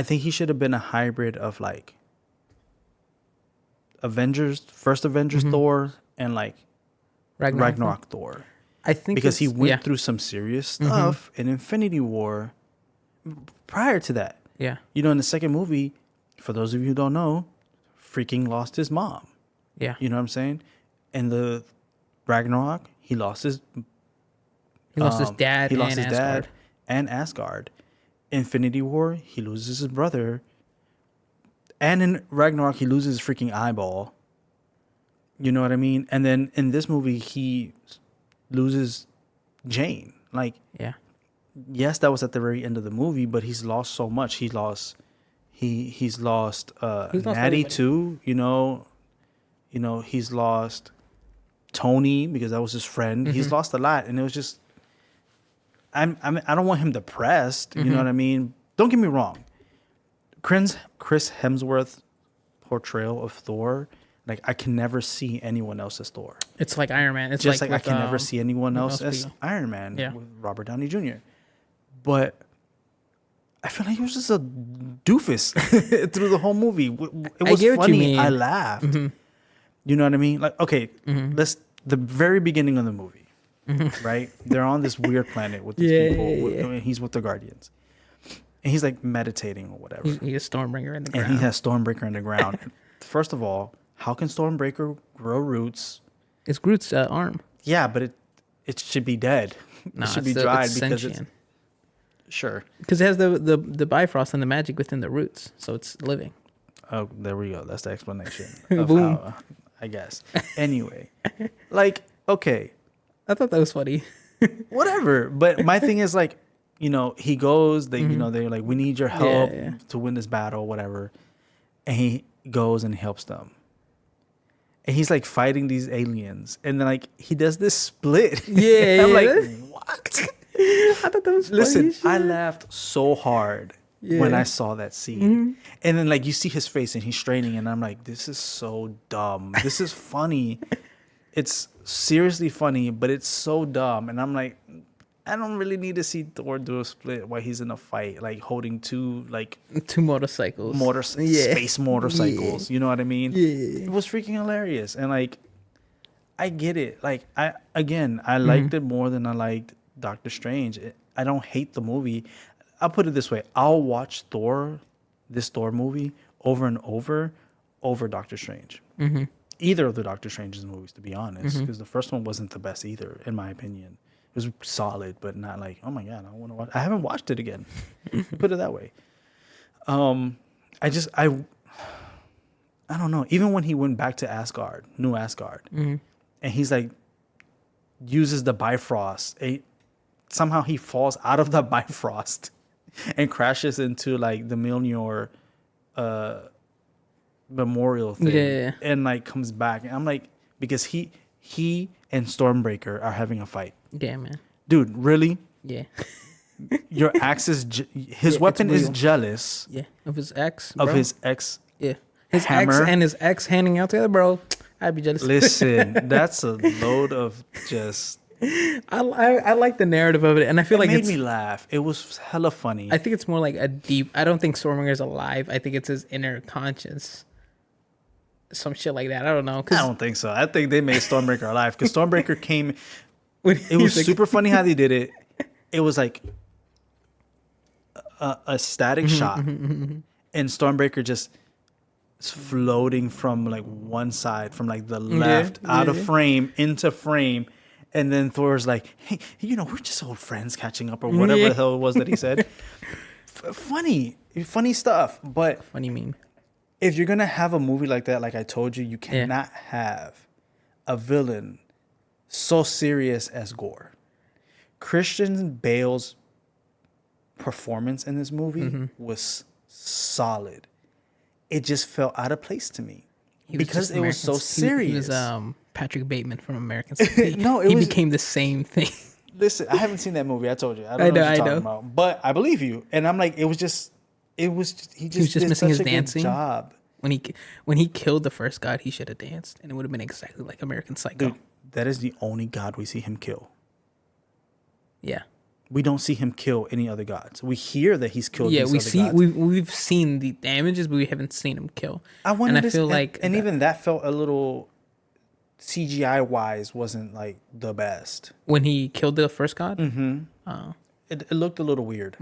think he should have been a hybrid of like first Avengers Thor and like Ragnarok Thor. I think Because he went through some serious stuff in Infinity War prior to that. Yeah. In the second movie, for those of you who don't know, freaking lost his mom. Yeah. You know what I'm saying? In the Ragnarok, he lost his dad. He lost his Asgard. dad and Asgard. Infinity War, he loses his brother. And in Ragnarok, he loses his freaking eyeball. You know what I mean? And then in this movie, he loses Jane. Like, Yeah. yes, that was at the very end of the movie, but he's lost so much. He's lost Natty everybody. too. He's lost Tony because that was his friend. He's lost a lot, and it was just. I don't want him depressed. You know what I mean? Don't get me wrong. Chris Hemsworth's portrayal of Thor, like I can never see anyone else as Thor. It's like Iron Man. It's Just like I can never see anyone else as people. Iron Man Yeah. with Robert Downey Jr. But I feel like he was just a doofus through the whole movie. It was get what you funny. mean. I laughed. You know what I mean? Like, okay, the very beginning of the movie, right? They're on this weird planet with these people. And he's with the Guardians. And he's like meditating or whatever. He is Stormbreaker in the ground. And he has Stormbreaker in the ground. First of all, how can Stormbreaker grow roots? It's Groot's arm. Yeah, but it should be dead. Nah, it should be it's dried it's because it's sentient. sure. Because it has the Bifrost and the magic within the roots, so it's living. Oh, there we go. That's the explanation of Boom. how, I guess. Anyway, like, okay, I thought that was funny. whatever. But my thing is like, he goes. They're like, we need your help to win this battle, whatever. And he goes and helps them. And he's like fighting these aliens, and then like he does this split. Yeah, I'm yeah. like, what? I thought that was funny. Listen, as shit. I laughed so hard when I saw that scene. And then like you see his face and he's straining and I'm like, this is so dumb. This is funny. It's seriously funny, but it's so dumb. And I'm like, I don't really need to see Thor do a split while he's in a fight, like holding two motorcycles, space motorcycles. You know what I mean? Yeah. It was freaking hilarious. And like, I get it. Like I liked it more than I liked Doctor Strange. I don't hate the movie. I'll put it this way: I'll watch this Thor movie over and over Doctor Strange. Either of the Doctor Strange's movies, to be honest, because the first one wasn't the best either, in my opinion. It was solid, but not like, oh my god, I want to watch. I haven't watched it again. Put it that way. I don't know. Even when he went back to Asgard, New Asgard, and he's like uses the Bifrost. Somehow he falls out of the Bifrost and crashes into like the Mjolnir memorial thing, and like comes back. And I'm like, because he and Stormbreaker are having a fight. Yeah, man. Dude, really? Yeah. Your axe is his weapon is jealous. Yeah, of his ex. Of his ex. Yeah, his hammer. ex and his ex handing out together, bro. I'd be jealous. Listen, that's a load of just. I like the narrative of it, and I feel like it made me laugh. It was hella funny. I think it's more like a deep. I don't think Stormbreaker's alive. I think it's his inner conscience. Some shit like that. I don't know. I don't think so. I think they made Stormbreaker alive because Stormbreaker came. It was super funny how they did it. It was like a static shot, and Stormbreaker just floating from like one side, from like the left out of frame into frame. And then Thor's like, hey, we're just old friends catching up or whatever the hell it was that he said. Funny stuff. But funny meme. If you're going to have a movie like that, like I told you, you cannot have a villain so serious as Gore. Christian Bale's performance in this movie was solid. It just felt out of place to me because it was so serious. He was Patrick Bateman from American Psycho. No, he became the same thing. Listen, I haven't seen that movie. I told you. I don't know what you're talking about. But I believe you. And I'm like, he just he was did missing such his a dancing. Good job. When he killed the first god, he should have danced, and it would have been exactly like American Psycho. Dude, that is the only god we see him kill. Yeah. We don't see him kill any other gods. We hear that he's killed. Yeah, we've seen the damages, but we haven't seen him kill. Even that felt a little CGI wise wasn't like the best when he killed the first god. It looked a little weird.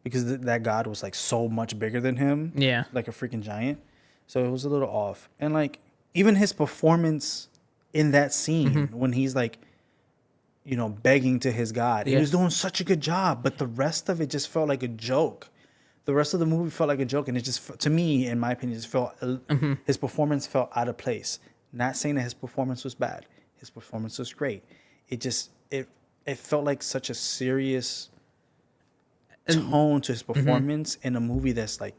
Because that god was like so much bigger than him. Yeah, like a freaking giant. So it was a little off. And like even his performance in that scene when he's like, begging to his god, he was doing such a good job. But the rest of it just felt like a joke. The rest of the movie felt like a joke, and it just, to me, in my opinion, just felt his performance felt out of place. Not saying that his performance was bad. His performance was great. It just it felt like such a serious tone to his performance in a movie that's like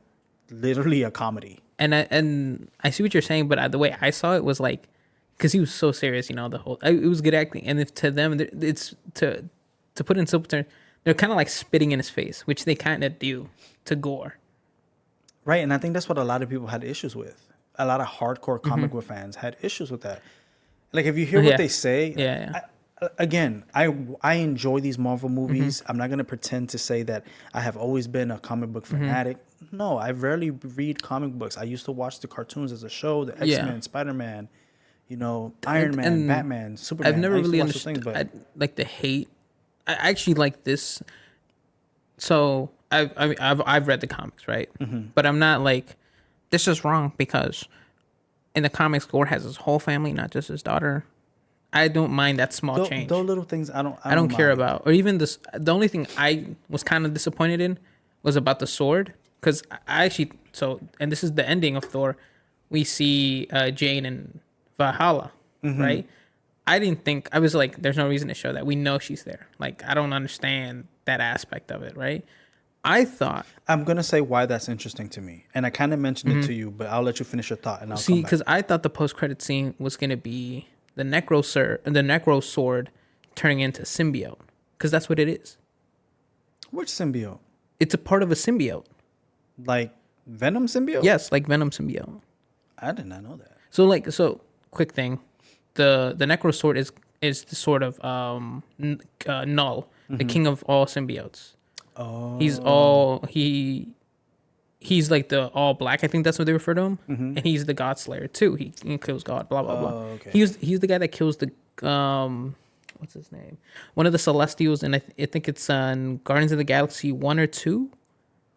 literally a comedy. And I see what you're saying, but the way I saw it was like, because he was so serious, the whole it was good acting, and if to them it's to put in simple terms, they're kind of like spitting in his face, which they kind of do to Gore. Right, and I think that's what a lot of people had issues with. A lot of hardcore comic book fans had issues with that. Like, if you hear what they say, I enjoy these Marvel movies. I'm not going to pretend to say that I have always been a comic book fanatic. No, I rarely read comic books. I used to watch the cartoons as a show, the X-Men, Spider-Man, Iron Man, and Batman, Superman. I've never really understood like the hate. I actually like this. So I've read the comics, right? But I'm not like, this is wrong, because in the comics, Gore has his whole family, not just his daughter. I don't mind that small change. Those little things I don't care about. Or even this. The only thing I was kind of disappointed in was about the sword, because I actually and this is the ending of Thor. We see Jane in Valhalla, right? I didn't think, I was like, there's no reason to show that. We know she's there. Like, I don't understand that aspect of it, right? I thought, I'm going to say why that's interesting to me. And I kind of mentioned it to you, but I'll let you finish your thought and I'll come back. Because I thought the post-credit scene was going to be the Necro sword turning into symbiote. Because that's what it is. Which symbiote? It's a part of a symbiote. Like Venom symbiote? Yes, like Venom symbiote. I did not know that. So quick thing, the Necro Sword is the sort of Null, the king of all symbiotes. Oh. He's like the all black. I think that's what they refer to him, and he's the God Slayer too. He kills God. Blah blah blah. Okay. He's the guy that kills the what's his name? One of the Celestials, and I think it's on Guardians of the Galaxy 1 or 2,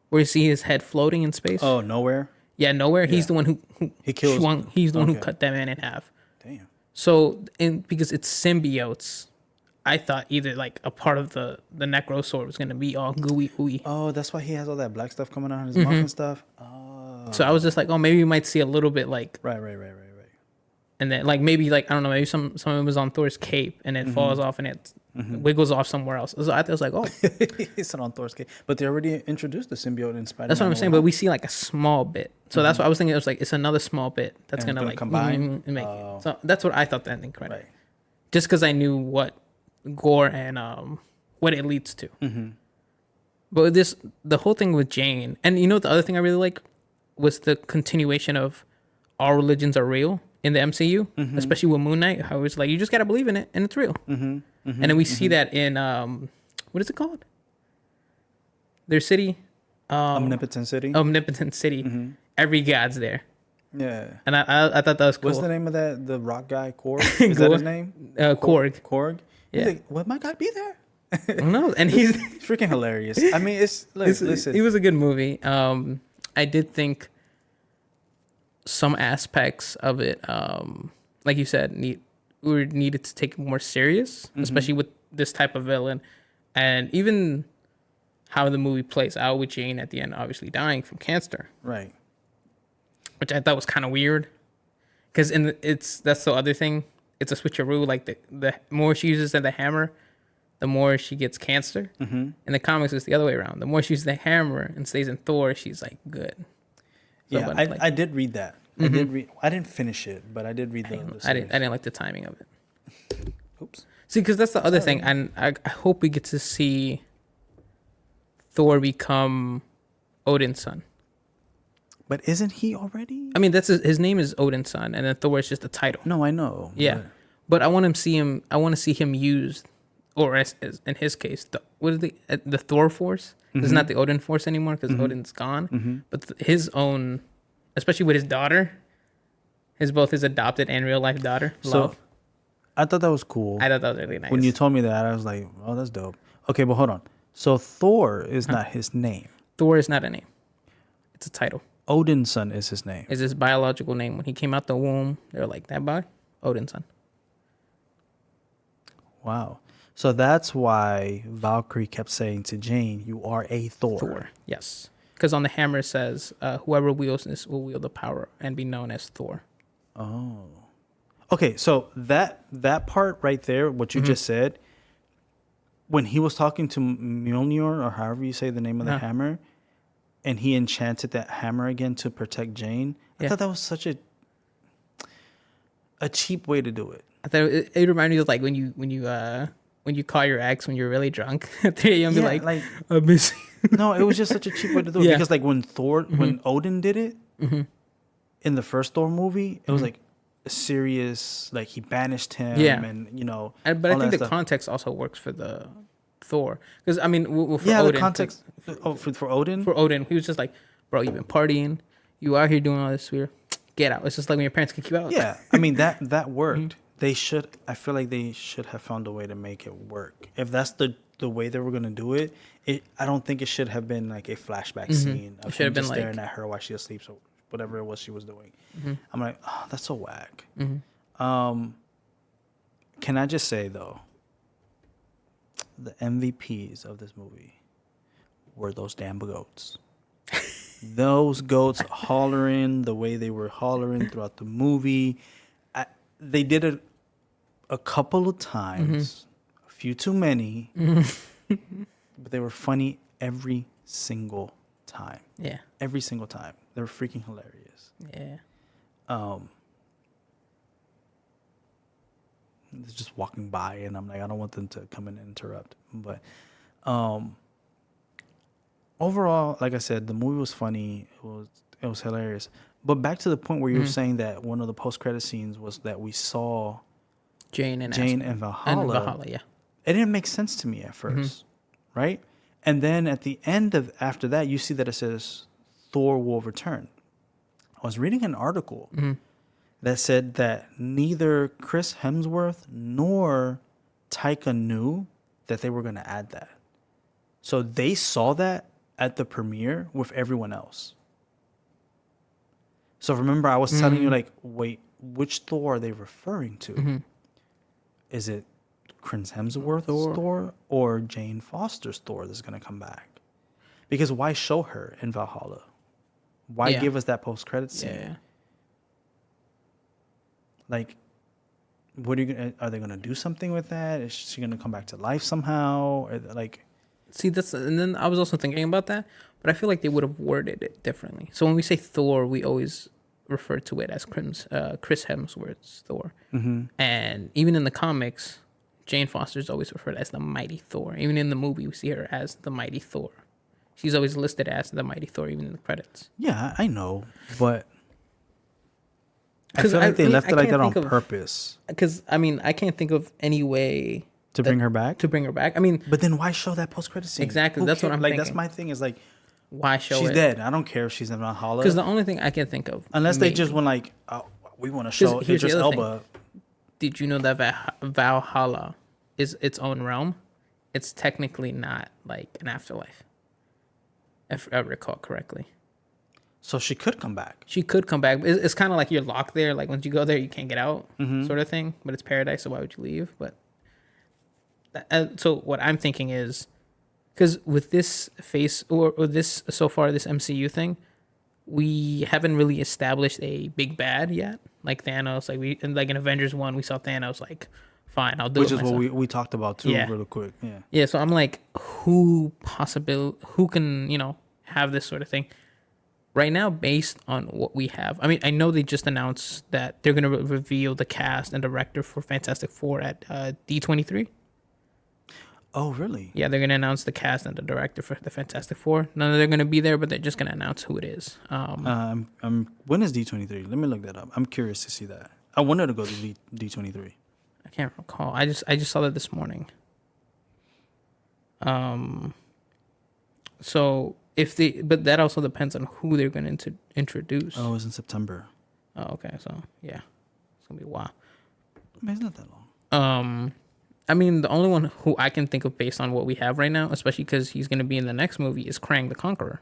where you see his head floating in space. Oh, Nowhere? Yeah, Nowhere. He's Yeah. the one who He kills. he's the one who Okay. cut that man in half. Damn. So, because it's symbiotes, I thought either like a part of the Necro Sword was gonna be all gooey ooey. Oh, that's why he has all that black stuff coming out of his mouth and stuff. Oh. So I was just like, oh, maybe we might see a little bit like, Right. and then like maybe like I don't know, maybe some of it was on Thor's cape and it falls off and it wiggles off somewhere else. So I was like, oh, It's not on Thor's case. But they already introduced the symbiote in Spider-Man. that's what I'm saying. But we see like a small bit. So that's what I was thinking. It was like it's another small bit that's And gonna it's like combine? and make it. So that's what I thought the ending credit. Right. Just because I knew what gore and what it leads to. But the whole thing with Jane, and you know the other thing I really like was the continuation of all religions are real in the MCU, especially with Moon Knight. How it's like you just gotta believe in it and it's real. And then we see that in what is it called? Their city, Omnipotent City? Omnipotent City. Every god's there, Yeah. and I thought that was cool. What's the name of that? The rock guy, Korg? Is that his name? Korg. Korg? He's Yeah. like, would my God be there? No, and he's It's freaking hilarious. I mean, listen. it was a good movie. I did think some aspects of it, like you said, we needed to take it more serious, especially with this type of villain, and even how the movie plays out with Jane at the end, obviously dying from cancer, Right. which I thought was kind of weird, because that's the other thing. It's a switcheroo. Like the more she uses the hammer, the more she gets cancer. In the comics, it's the other way around. The more she uses the hammer and stays in Thor, she's like good. Yeah, I did read that. I did read. I didn't finish it, but I did read the I didn't like the timing of it. Oops. See, because that's the other thing, and I hope we get to see Thor become Odin's son. But isn't he already? I mean, that's his name is Odin's son, and then Thor is just a title. No, I know. Yeah, but I want to see him. I want to see him used, or as in his case, what is the Thor Force? It's not the Odin Force anymore because Odin's gone. But his own, especially with his daughter, both his adopted and real life daughter. Love. So I thought that was cool. I thought that was really nice. When you told me that, I was like, oh, that's dope. Okay, but hold on. So Thor is not his name. Thor is not a name; it's a title. Odin's son is his name. Is his biological name. When he came out the womb, they were like, that boy, Odin's son. Wow. So that's why Valkyrie kept saying to Jane, you are a Thor. Thor, yes. Because on the hammer it says, whoever wields this will wield the power and be known as Thor. Oh. Okay, so that part right there, what you just said, when he was talking to Mjolnir, or however you say the name of the hammer, and he enchanted that hammer again to protect Jane, I thought that was such a cheap way to do it. I thought it reminded me of like when you call your ex when you're really drunk at 3 a.m. Yeah, Be like, like I miss you. no, it was just such a cheap way to do it. Yeah. Because like when Odin did it in the first Thor movie, it was like a serious, like he banished him, and But I all think that the stuff. context also works for the Thor, because I mean, for Yeah, Odin, the context for Odin. for Odin, he was just like, bro, you've been partying, you out here doing all this weird, get out. It's just like when your parents kick you out. Yeah, I mean that worked. They should. I feel like they should have found a way to make it work. If that's the way they were gonna do it, I don't think it should have been like a flashback scene of should him have been just staring like- at her while she sleeps or whatever it was she was doing. I'm like, oh, that's so whack. Can I just say though, the MVPs of this movie were those damn goats. Those goats hollering the way they were hollering throughout the movie. They did it a couple of times, a few too many, but they were funny every single time. Yeah. Every single time. They were freaking hilarious. Yeah. They're just walking by, and I'm like, I don't want them to come in and interrupt. But overall, like I said, the movie was funny. It was hilarious. But back to the point where you were saying that one of the post credit scenes was that we saw Jane and Jane Asgard. and Valhalla. And Valhalla, yeah. It didn't make sense to me at 1st, right? And then at the end of after that, you see that it says Thor will return. I was reading an article that said that neither Chris Hemsworth nor Taika knew that they were going to add that. So they saw that at the premiere with everyone else. So remember, I was telling you, like, wait, which Thor are they referring to? Is it Chris Hemsworth's Thor or Jane Foster's Thor that's going to come back? Because why show her in Valhalla? Why give us that post-credit scene? Yeah. Like, what are they gonna do something with that? Is she gonna come back to life somehow? Or like, See, and then I was also thinking about that, but I feel like they would have worded it differently. So when we say Thor, we always refer to it as Chris Hemsworth's Thor, and even in the comics, Jane Foster is always referred as the Mighty Thor. Even in the movie, we see her as the Mighty Thor. She's always listed as the Mighty Thor, even in the credits. yeah, I know, but I feel like they left it like that on purpose. Because I can't think of any way to bring her back. I mean, but then why show that post-credit scene? Exactly, that's what I'm like. thinking. That's my thing. Is like, why show she's it? dead. I don't care if she's in Valhalla. Because the only thing I can think of, unless they just want like, oh, we want to show Idris Elba. Did you know that Valhalla is its own realm? It's technically not like an afterlife, if I recall correctly. So she could come back. She could come back. It's kind of like you're locked there. Like once you go there, you can't get out, sort of thing. But it's paradise, so why would you leave? But so what I'm thinking is, because with this or this so far this MCU thing, we haven't really established a big bad yet. Like Thanos, like in Avengers 1, we saw Thanos like, fine, I'll do it. Which is what we talked about too, real quick. Yeah. Yeah. So I'm like, who can have this sort of thing? Right now, based on what we have, I mean, I know they just announced that they're going to reveal the cast and director for Fantastic Four at D23. Oh, really? Yeah, they're going to announce the cast and the director for the Fantastic Four. None of them are going to be there, but they're just going to announce who it is. When is D23? Let me look that up. I'm curious to see that. I wanted to go to D23. I can't recall. I just saw that this morning. So but that also depends on who they're going to introduce. Oh, it's in September. Oh, okay. So yeah, it's gonna be a while. I mean, it's not that long. I mean, the only one who I can think of based on what we have right now, especially because he's going to be in the next movie, is Krang the Conqueror.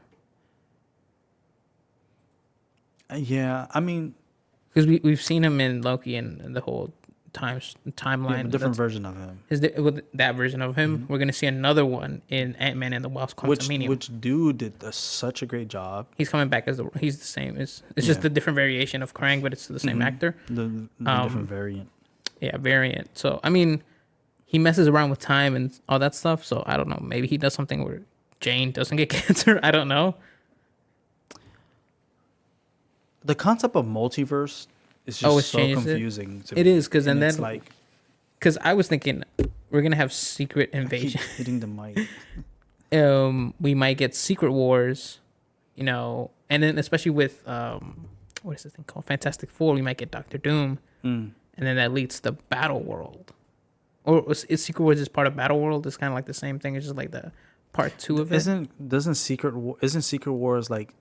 Yeah, I mean, because we've seen him in Loki and the whole timeline. Yeah, a different version of him. With that version of him, we're going to see another one in Ant-Man and the Wasp: Quantumania. Which dude did such a great job. He's coming back he's the same. It's just a different variation of Krang, but it's the same actor. The different variant. Yeah, variant. So I mean, he messes around with time and all that stuff. So I don't know. Maybe he does something where Jane doesn't get cancer. I don't know. The concept of multiverse is just so confusing. It is because because I was thinking we're gonna have secret invasion. I keep hitting the mic. We might get Secret Wars, and then especially with what is this thing called, Fantastic Four, we might get Doctor Doom, and then that leads to Battle World. Or is Secret Wars is part of Battle World? It's kind of like the same thing. It's just like the part 2 of it. Isn't Secret Wars like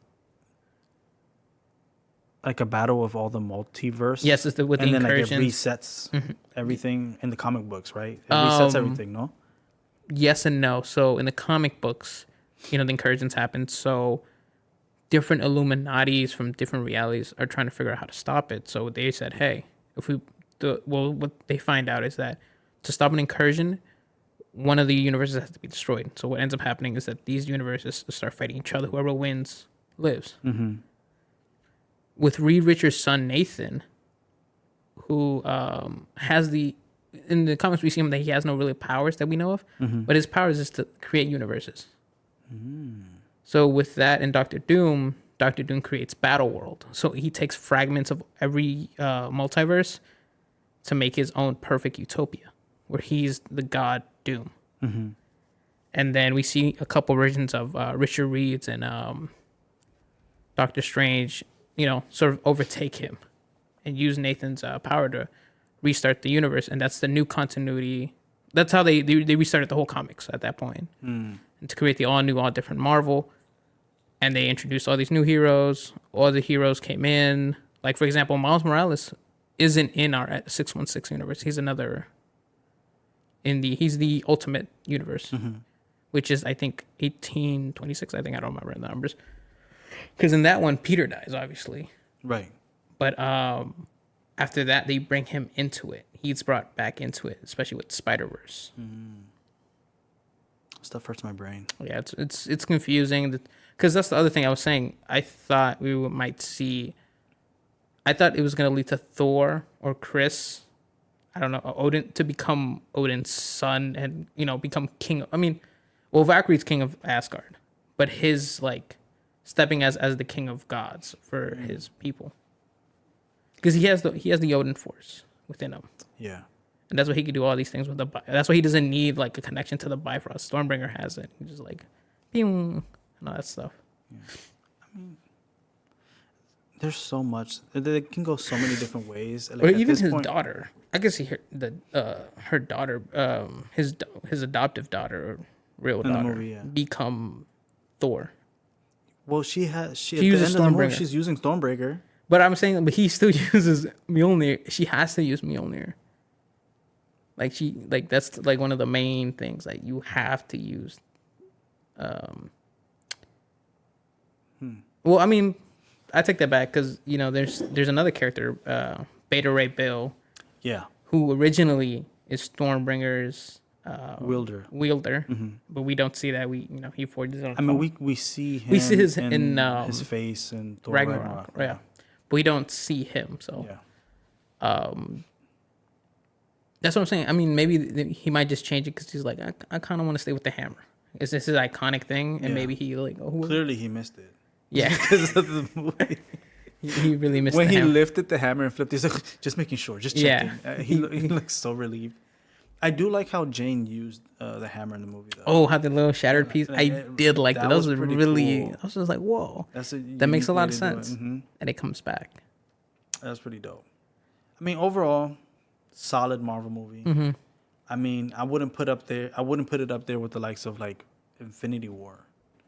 a battle of all the multiverse? Yes, it's with the incursions. And then it resets everything in the comic books, right? It resets everything, no? Yes and no. So in the comic books, the incursions happen. So different Illuminatis from different realities are trying to figure out how to stop it. So they said, hey, what they find out is that to stop an incursion, one of the universes has to be destroyed. So what ends up happening is that these universes start fighting each other. Whoever wins lives. Mm-hmm. With Reed Richards' son Nathan, who has in the comics we see him that he has no really powers that we know of, but his powers is to create universes. So with that and Doctor Doom creates Battle World. So he takes fragments of every multiverse to make his own perfect utopia, where he's the god Doom. And then we see a couple versions of Richard Reed's and Doctor Strange, sort of overtake him and use Nathan's power to restart the universe. And that's the new continuity. That's how they restarted the whole comics at that point. And to create the all new, all different Marvel. And they introduced all these new heroes. All the heroes came in. Like, for example, Miles Morales isn't in our 616 universe. He's another. He's the Ultimate Universe, which is, I think, 1826. I think I don't remember the numbers. Because in that one, Peter dies, obviously. Right. But after that, they bring him into it. He's brought back into it, especially with Spider-Verse. Stuff hurts my brain. Yeah, it's confusing. Because that's the other thing I was saying. I thought I thought it was going to lead to Thor or Chris, I don't know, Odin, to become Odin's son and, become king. Valkyrie's king of Asgard. But his, stepping as the king of gods for his people. Because he has the Odin force within him. Yeah. And that's why he can do all these things with the. That's why he doesn't need a connection to the Bifrost. Stormbringer has it. He's just pew, and all that stuff. Yeah. There's so much. They can go so many different ways. Or even his daughter. I can see her daughter, his adoptive daughter, or real daughter, movie, become Thor. Well, she uses at the end of the movie, she's using Stormbreaker. But I'm saying, he still uses Mjolnir. She has to use Mjolnir. That's one of the main things. You have to use. Well, I take that back because there's another character, Beta Ray Bill. Yeah. Who originally is Stormbringer's wielder, but we don't see that. He forges his own. We see him. We see his his face in Thor Ragnarok. Yeah. But we don't see him. So, that's what I'm saying. Maybe he might just change it because he's like, I kind of want to stay with the hammer. It's just his iconic thing, and maybe he clearly he missed it. Yeah, because of the movie. He really missed when the he hammer. Lifted the hammer and flipped. He's like, just making sure, just checking. Yeah. He looks so relieved. I do like how Jane used the hammer in the movie, though. Oh, how the little shattered piece. I did like that. That was really cool. I was just like, whoa. That makes a lot of sense. And it comes back. That's pretty dope. Overall, solid Marvel movie. I wouldn't put it up there with the likes of Infinity War.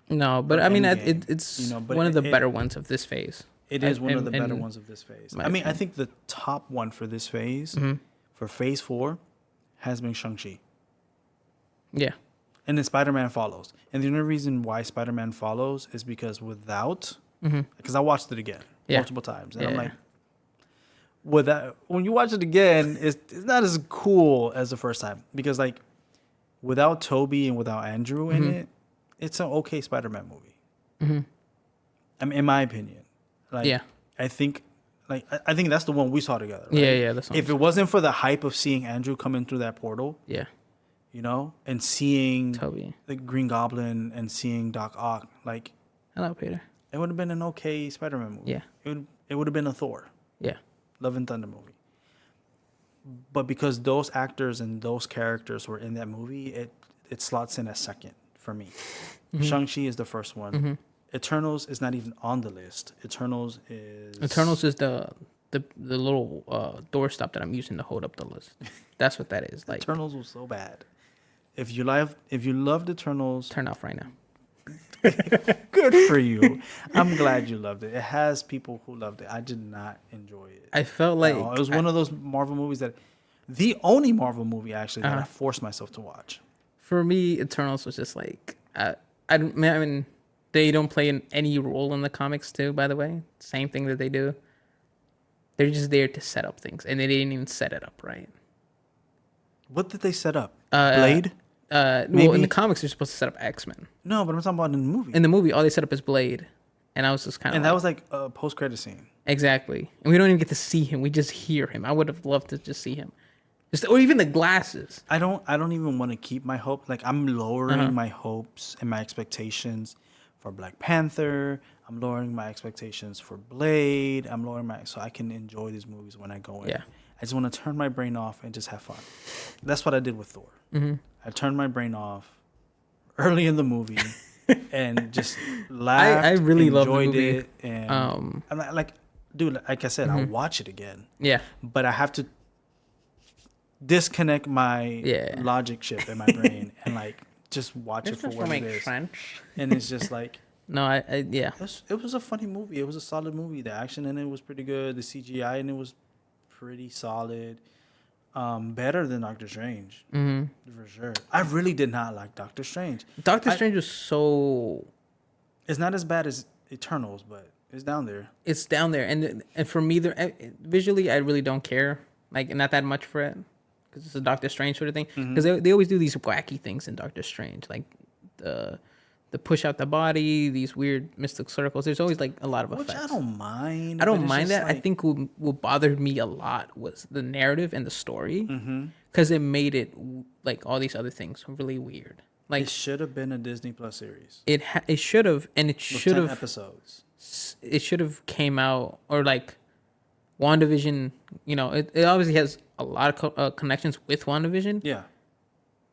No, but it's one of the better ones of this phase. It is one of the better ones of this phase. I think the top one for this phase, for Phase 4, has been Shang-Chi. Yeah. And then Spider-Man follows. And the only reason why Spider-Man follows is because because I watched it again multiple times. And I'm like, when you watch it again, it's not as cool as the first time. Because without Toby and without Andrew in it, it's an okay Spider-Man movie. In my opinion. I think that's the one we saw together. Right? Yeah. That's if it wasn't for the hype of seeing Andrew come in through that portal, and seeing Toby, the Green Goblin, and seeing Doc Ock, hello, Peter, it would have been an okay Spider-Man movie. Yeah, it would have been a Thor. Yeah, Love and Thunder movie. But because those actors and those characters were in that movie, it slots in as second for me. Shang-Chi is the first one. Eternals is not even on the list. Eternals is the little doorstop that I'm using to hold up the list. That's what that is. Eternals was so bad. If you loved Eternals, turn off right now. Good for you. I'm glad you loved it. It has people who loved it. I did not enjoy it. I felt like it was one of those Marvel movies the only Marvel movie actually that I forced myself to watch. For me, Eternals was just they don't play any role in the comics too, by the way. Same thing that they do. They're just there to set up things, and they didn't even set it up right. What did they set up? Blade? Well, in the comics, they're supposed to set up X-Men. No, but I'm talking about in the movie. In the movie, all they set up is Blade. And I was just kind of that was a post-credit scene. Exactly. And we don't even get to see him. We just hear him. I would have loved to just see him. Or even the glasses. I don't even want to keep my hope. I'm lowering my hopes and my expectations for Black Panther. I'm lowering my expectations for Blade. So I can enjoy these movies when I go in. Yeah. I just want to turn my brain off and just have fun. That's what I did with Thor. I turned my brain off, early in the movie and just laughed, I really love the enjoyed movie. it, and I'm like, dude, like I said, I'll watch it again, Yeah. but I have to disconnect my Yeah. logic chip in my brain and like just watch it This for just what don't it make is. sense. And it's just like No, yeah. it was a funny movie. It was a solid movie. The action in it was pretty good. The CGI in it was pretty solid. Better than Doctor Strange, for sure. I really did not like Doctor Strange. Doctor Strange was so. It's not as bad as Eternals, but it's down there. It's down there, and for me, visually, I really don't care. Like, not that much for it, because it's a Doctor Strange sort of thing. Because they always do these wacky things in Doctor Strange, like the push out the body, these weird mystic circles. There's always like a lot of Which effects. I don't mind. I don't but it's mind just that. I like- think what bothered me a lot was the narrative and the story, because it made it like all these other things really weird. Like it should have been a Disney Plus series it should have, and it with should 10 have episodes. it should have came out, or like WandaVision. You know, it obviously has a lot of connections with WandaVision, Yeah.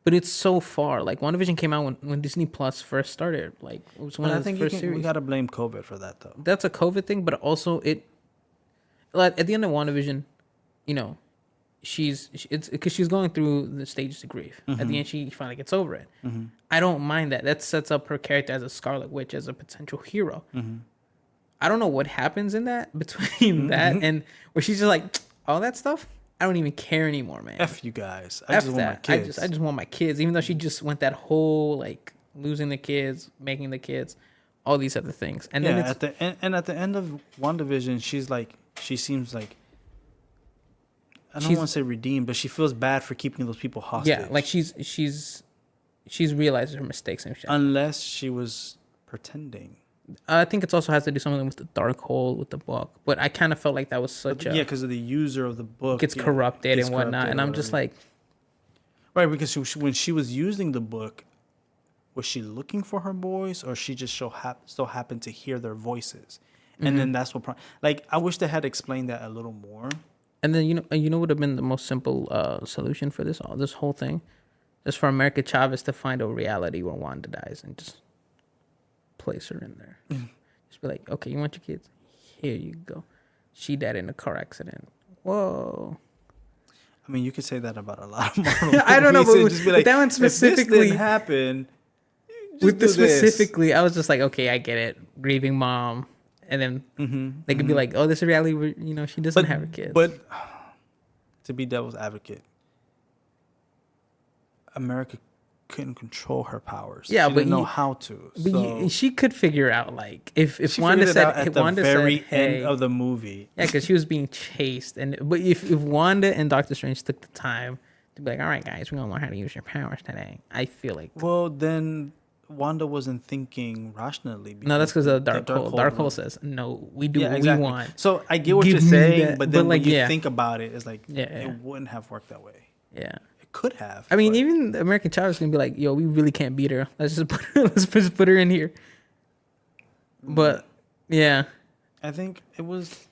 but it's so far. Like WandaVision came out when Disney Plus first started. Like it was one But I of the think first we series. got to blame COVID for that, though. That's a COVID thing, but also like at the end of WandaVision, you know, it's because she's going through the stages of grief. At the end, she finally gets over it. I don't mind that. That sets up her character as a Scarlet Witch, as a potential hero. I don't know what happens in that between that and where she's just like, all that stuff. I don't even care anymore, man. F you guys. I F just want my that. kids. I just want my kids. Even though she just went that whole like losing the kids, making the kids, all these other things, and yeah, then it's, at the end, and at the end of WandaVision, she seems like I don't want to say redeemed, but she feels bad for keeping those people hostage. yeah, like she's realized her mistakes and shit. Unless she was pretending. I think it also has to do something with the dark hole with the book, but I kind of felt like that was such a because of the user of the book gets yeah, corrupted gets and whatnot, corrupted and or I'm just whatever. like, right, because when she was using the book, was she looking for her boys, or she just so happened to hear their voices, and then that's what. Like, I wish they had explained that a little more. and then you know what would have been the most simple solution for this whole thing, just for America Chavez to find a reality where Wanda dies and just place her in there. Just be like, okay, you want your kids? Here you go. She died in a car accident. Whoa. I mean, you could say that about a lot of Marvel I don't know, movies, but and just be like, that one if this specifically didn't happen. with this do this. specifically, I was just like, okay, I get it. Grieving mom, and then they could be like, oh, this is reality where she doesn't have her kids. But to be devil's advocate, America couldn't control her powers. Yeah, she but didn't know how to. But So she could figure out, like, if she Wanda figured it said out at if the Wanda very said, hey, end of the movie. yeah, because she was being chased, but if Wanda and Doctor Strange took the time to be like, all right, guys, we're gonna learn how to use your powers today, I feel like Well, then Wanda wasn't thinking rationally. no, that's because of the the dark hole. Dark hole was- says no, we do Yeah, what exactly. we want. So I get what Give you're me saying, that. but then But, when like, you yeah. think about it, it's like Yeah. it wouldn't have worked that way. Yeah. It could have. I mean, but- even American Chavez gonna be like, "Yo, we really can't beat her. Let's just put her in here." But yeah, I think it was.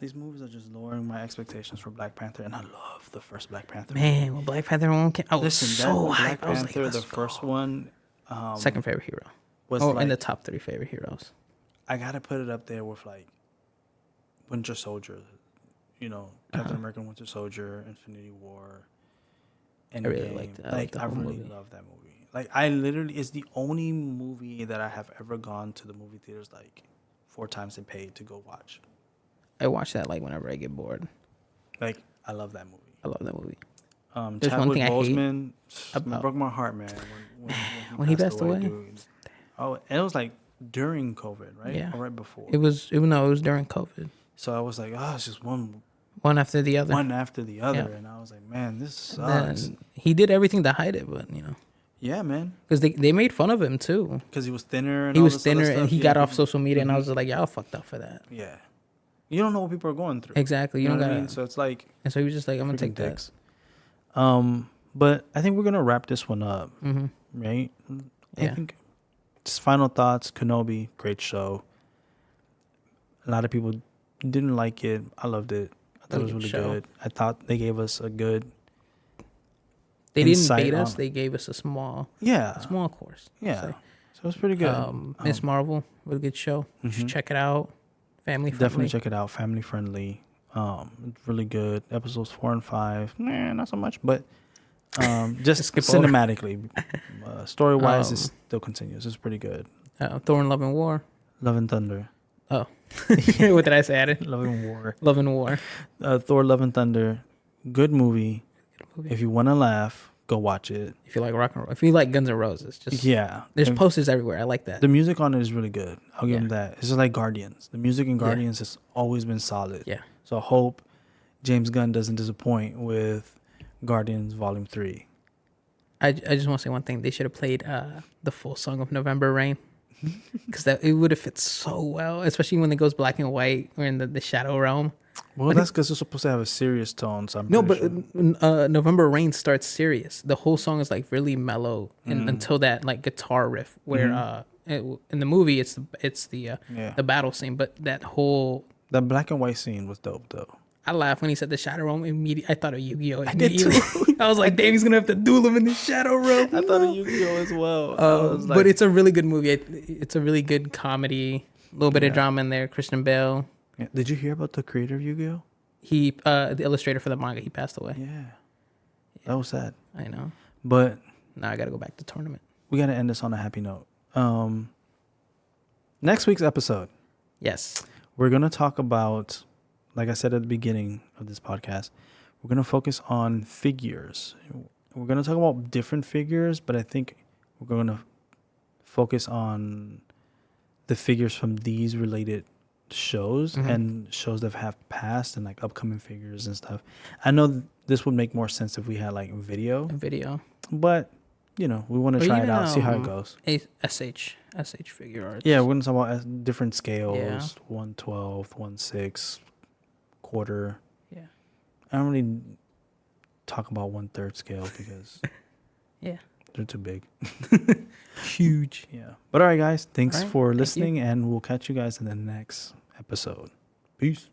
These movies are just lowering my expectations for Black Panther, and I love the first Black Panther. man, when Black Panther one came, I was Listen, so that hyped. Black I was like, Panther, "Let's the first go." one, Second favorite hero, was or like in the top 3 favorite heroes. I gotta put it up there with like Winter Soldier, Captain America, Winter Soldier, Infinity War, Endgame. I really liked it. I liked the I whole really movie. love that movie. Like I literally, it's the only movie that I have ever gone to the movie theaters like 4 times and paid to go watch. I watch that like whenever I get bored. Like I love that movie. I love that movie. Chadwick There's one thing I hate Boseman about- broke my heart, man. When he passed away? dude. Oh, and it was like during COVID, right? Yeah. Or right before. It was during COVID, So I was like, it's just one after the other. after the other, Yeah. and I was like, man, this Then sucks. he did everything to hide it, but Yeah, man, because they made fun of him too. because he was thinner. And He all was this other thinner stuff. and he Yeah, got off people- social media, and I was just like, y'all fucked up for that. Yeah, you don't know what people are going through. Exactly. You don't what gotta. I mean? So it's like, And so he was just like, I'm gonna take freaking that. dicks. But I think we're gonna wrap this one up, right? I Yeah. think just final thoughts. Kenobi, great show. A lot of people didn't like it. I loved it. I thought it was Really really good show. good. I thought they gave us a good They didn't insight bait us. on- They gave us a small Yeah, course. yeah. So, So it's pretty good. Miss Marvel, really good show. You should check it out. Family friendly. Definitely check it out. Family friendly. It's really good. Episodes 4 and 5, not so much, but just skip over. cinematically, story wise, it still continues. It's pretty good. Thor and Love and War. Love and Thunder. Oh, what did I say? I didn't. Love and War. Love and War. Thor: Love and Thunder. Good movie. Movie. If you want to laugh, go watch it. If you like rock and roll, if you like Guns N' Roses, just Yeah. there's And posters everywhere. I like that. the music on it is really good. I'll give Yeah. them that. It's just like Guardians. The music in Guardians has always been solid. Yeah. So I hope James Gunn doesn't disappoint with Guardians Volume 3. I just want to say one thing. They should have played the full song of November Rain, because it would have fit so well, especially when it goes black and white. We're in the shadow realm. Well, that's because it's supposed to have a serious tone. So I'm No, pretty but sure. November Rain starts serious. The whole song is like really mellow until that like guitar riff. Where in the movie it's the battle scene, but that whole The black and white scene was dope, though. I laughed when he said the shadow realm. Immediately, I thought of Yu-Gi-Oh. I did Immediately. I was like, damn, he's gonna have to duel him in the shadow realm. I thought of Yu-Gi-Oh as well. But it's a really good movie. It's a really good comedy. A little bit of drama in there. Christian Bale. Yeah. Did you hear about the creator of Yu-Gi-Oh? He the illustrator for the manga. He passed away. Yeah. That was sad. I know. But Now I got to go back to tournament. we got to end this on a happy note. Next week's episode, Yes. we're going to talk about, like I said at the beginning of this podcast, we're going to focus on figures. We're going to talk about different figures, but I think we're going to focus on the figures from these related shows and shows that have passed and like upcoming figures and stuff. I know this would make more sense if we had like video, but you know, we want to try it out, see how it goes. SH figure arts. Yeah, we're going to talk about different scales, Yeah. 1/12, 1/6, quarter. Yeah. I don't really talk about 1/3 scale because Yeah. they're too big. Huge. Yeah. But all right, guys, thanks All right, for thank you. listening, and we'll catch you guys in the next episode. Peace.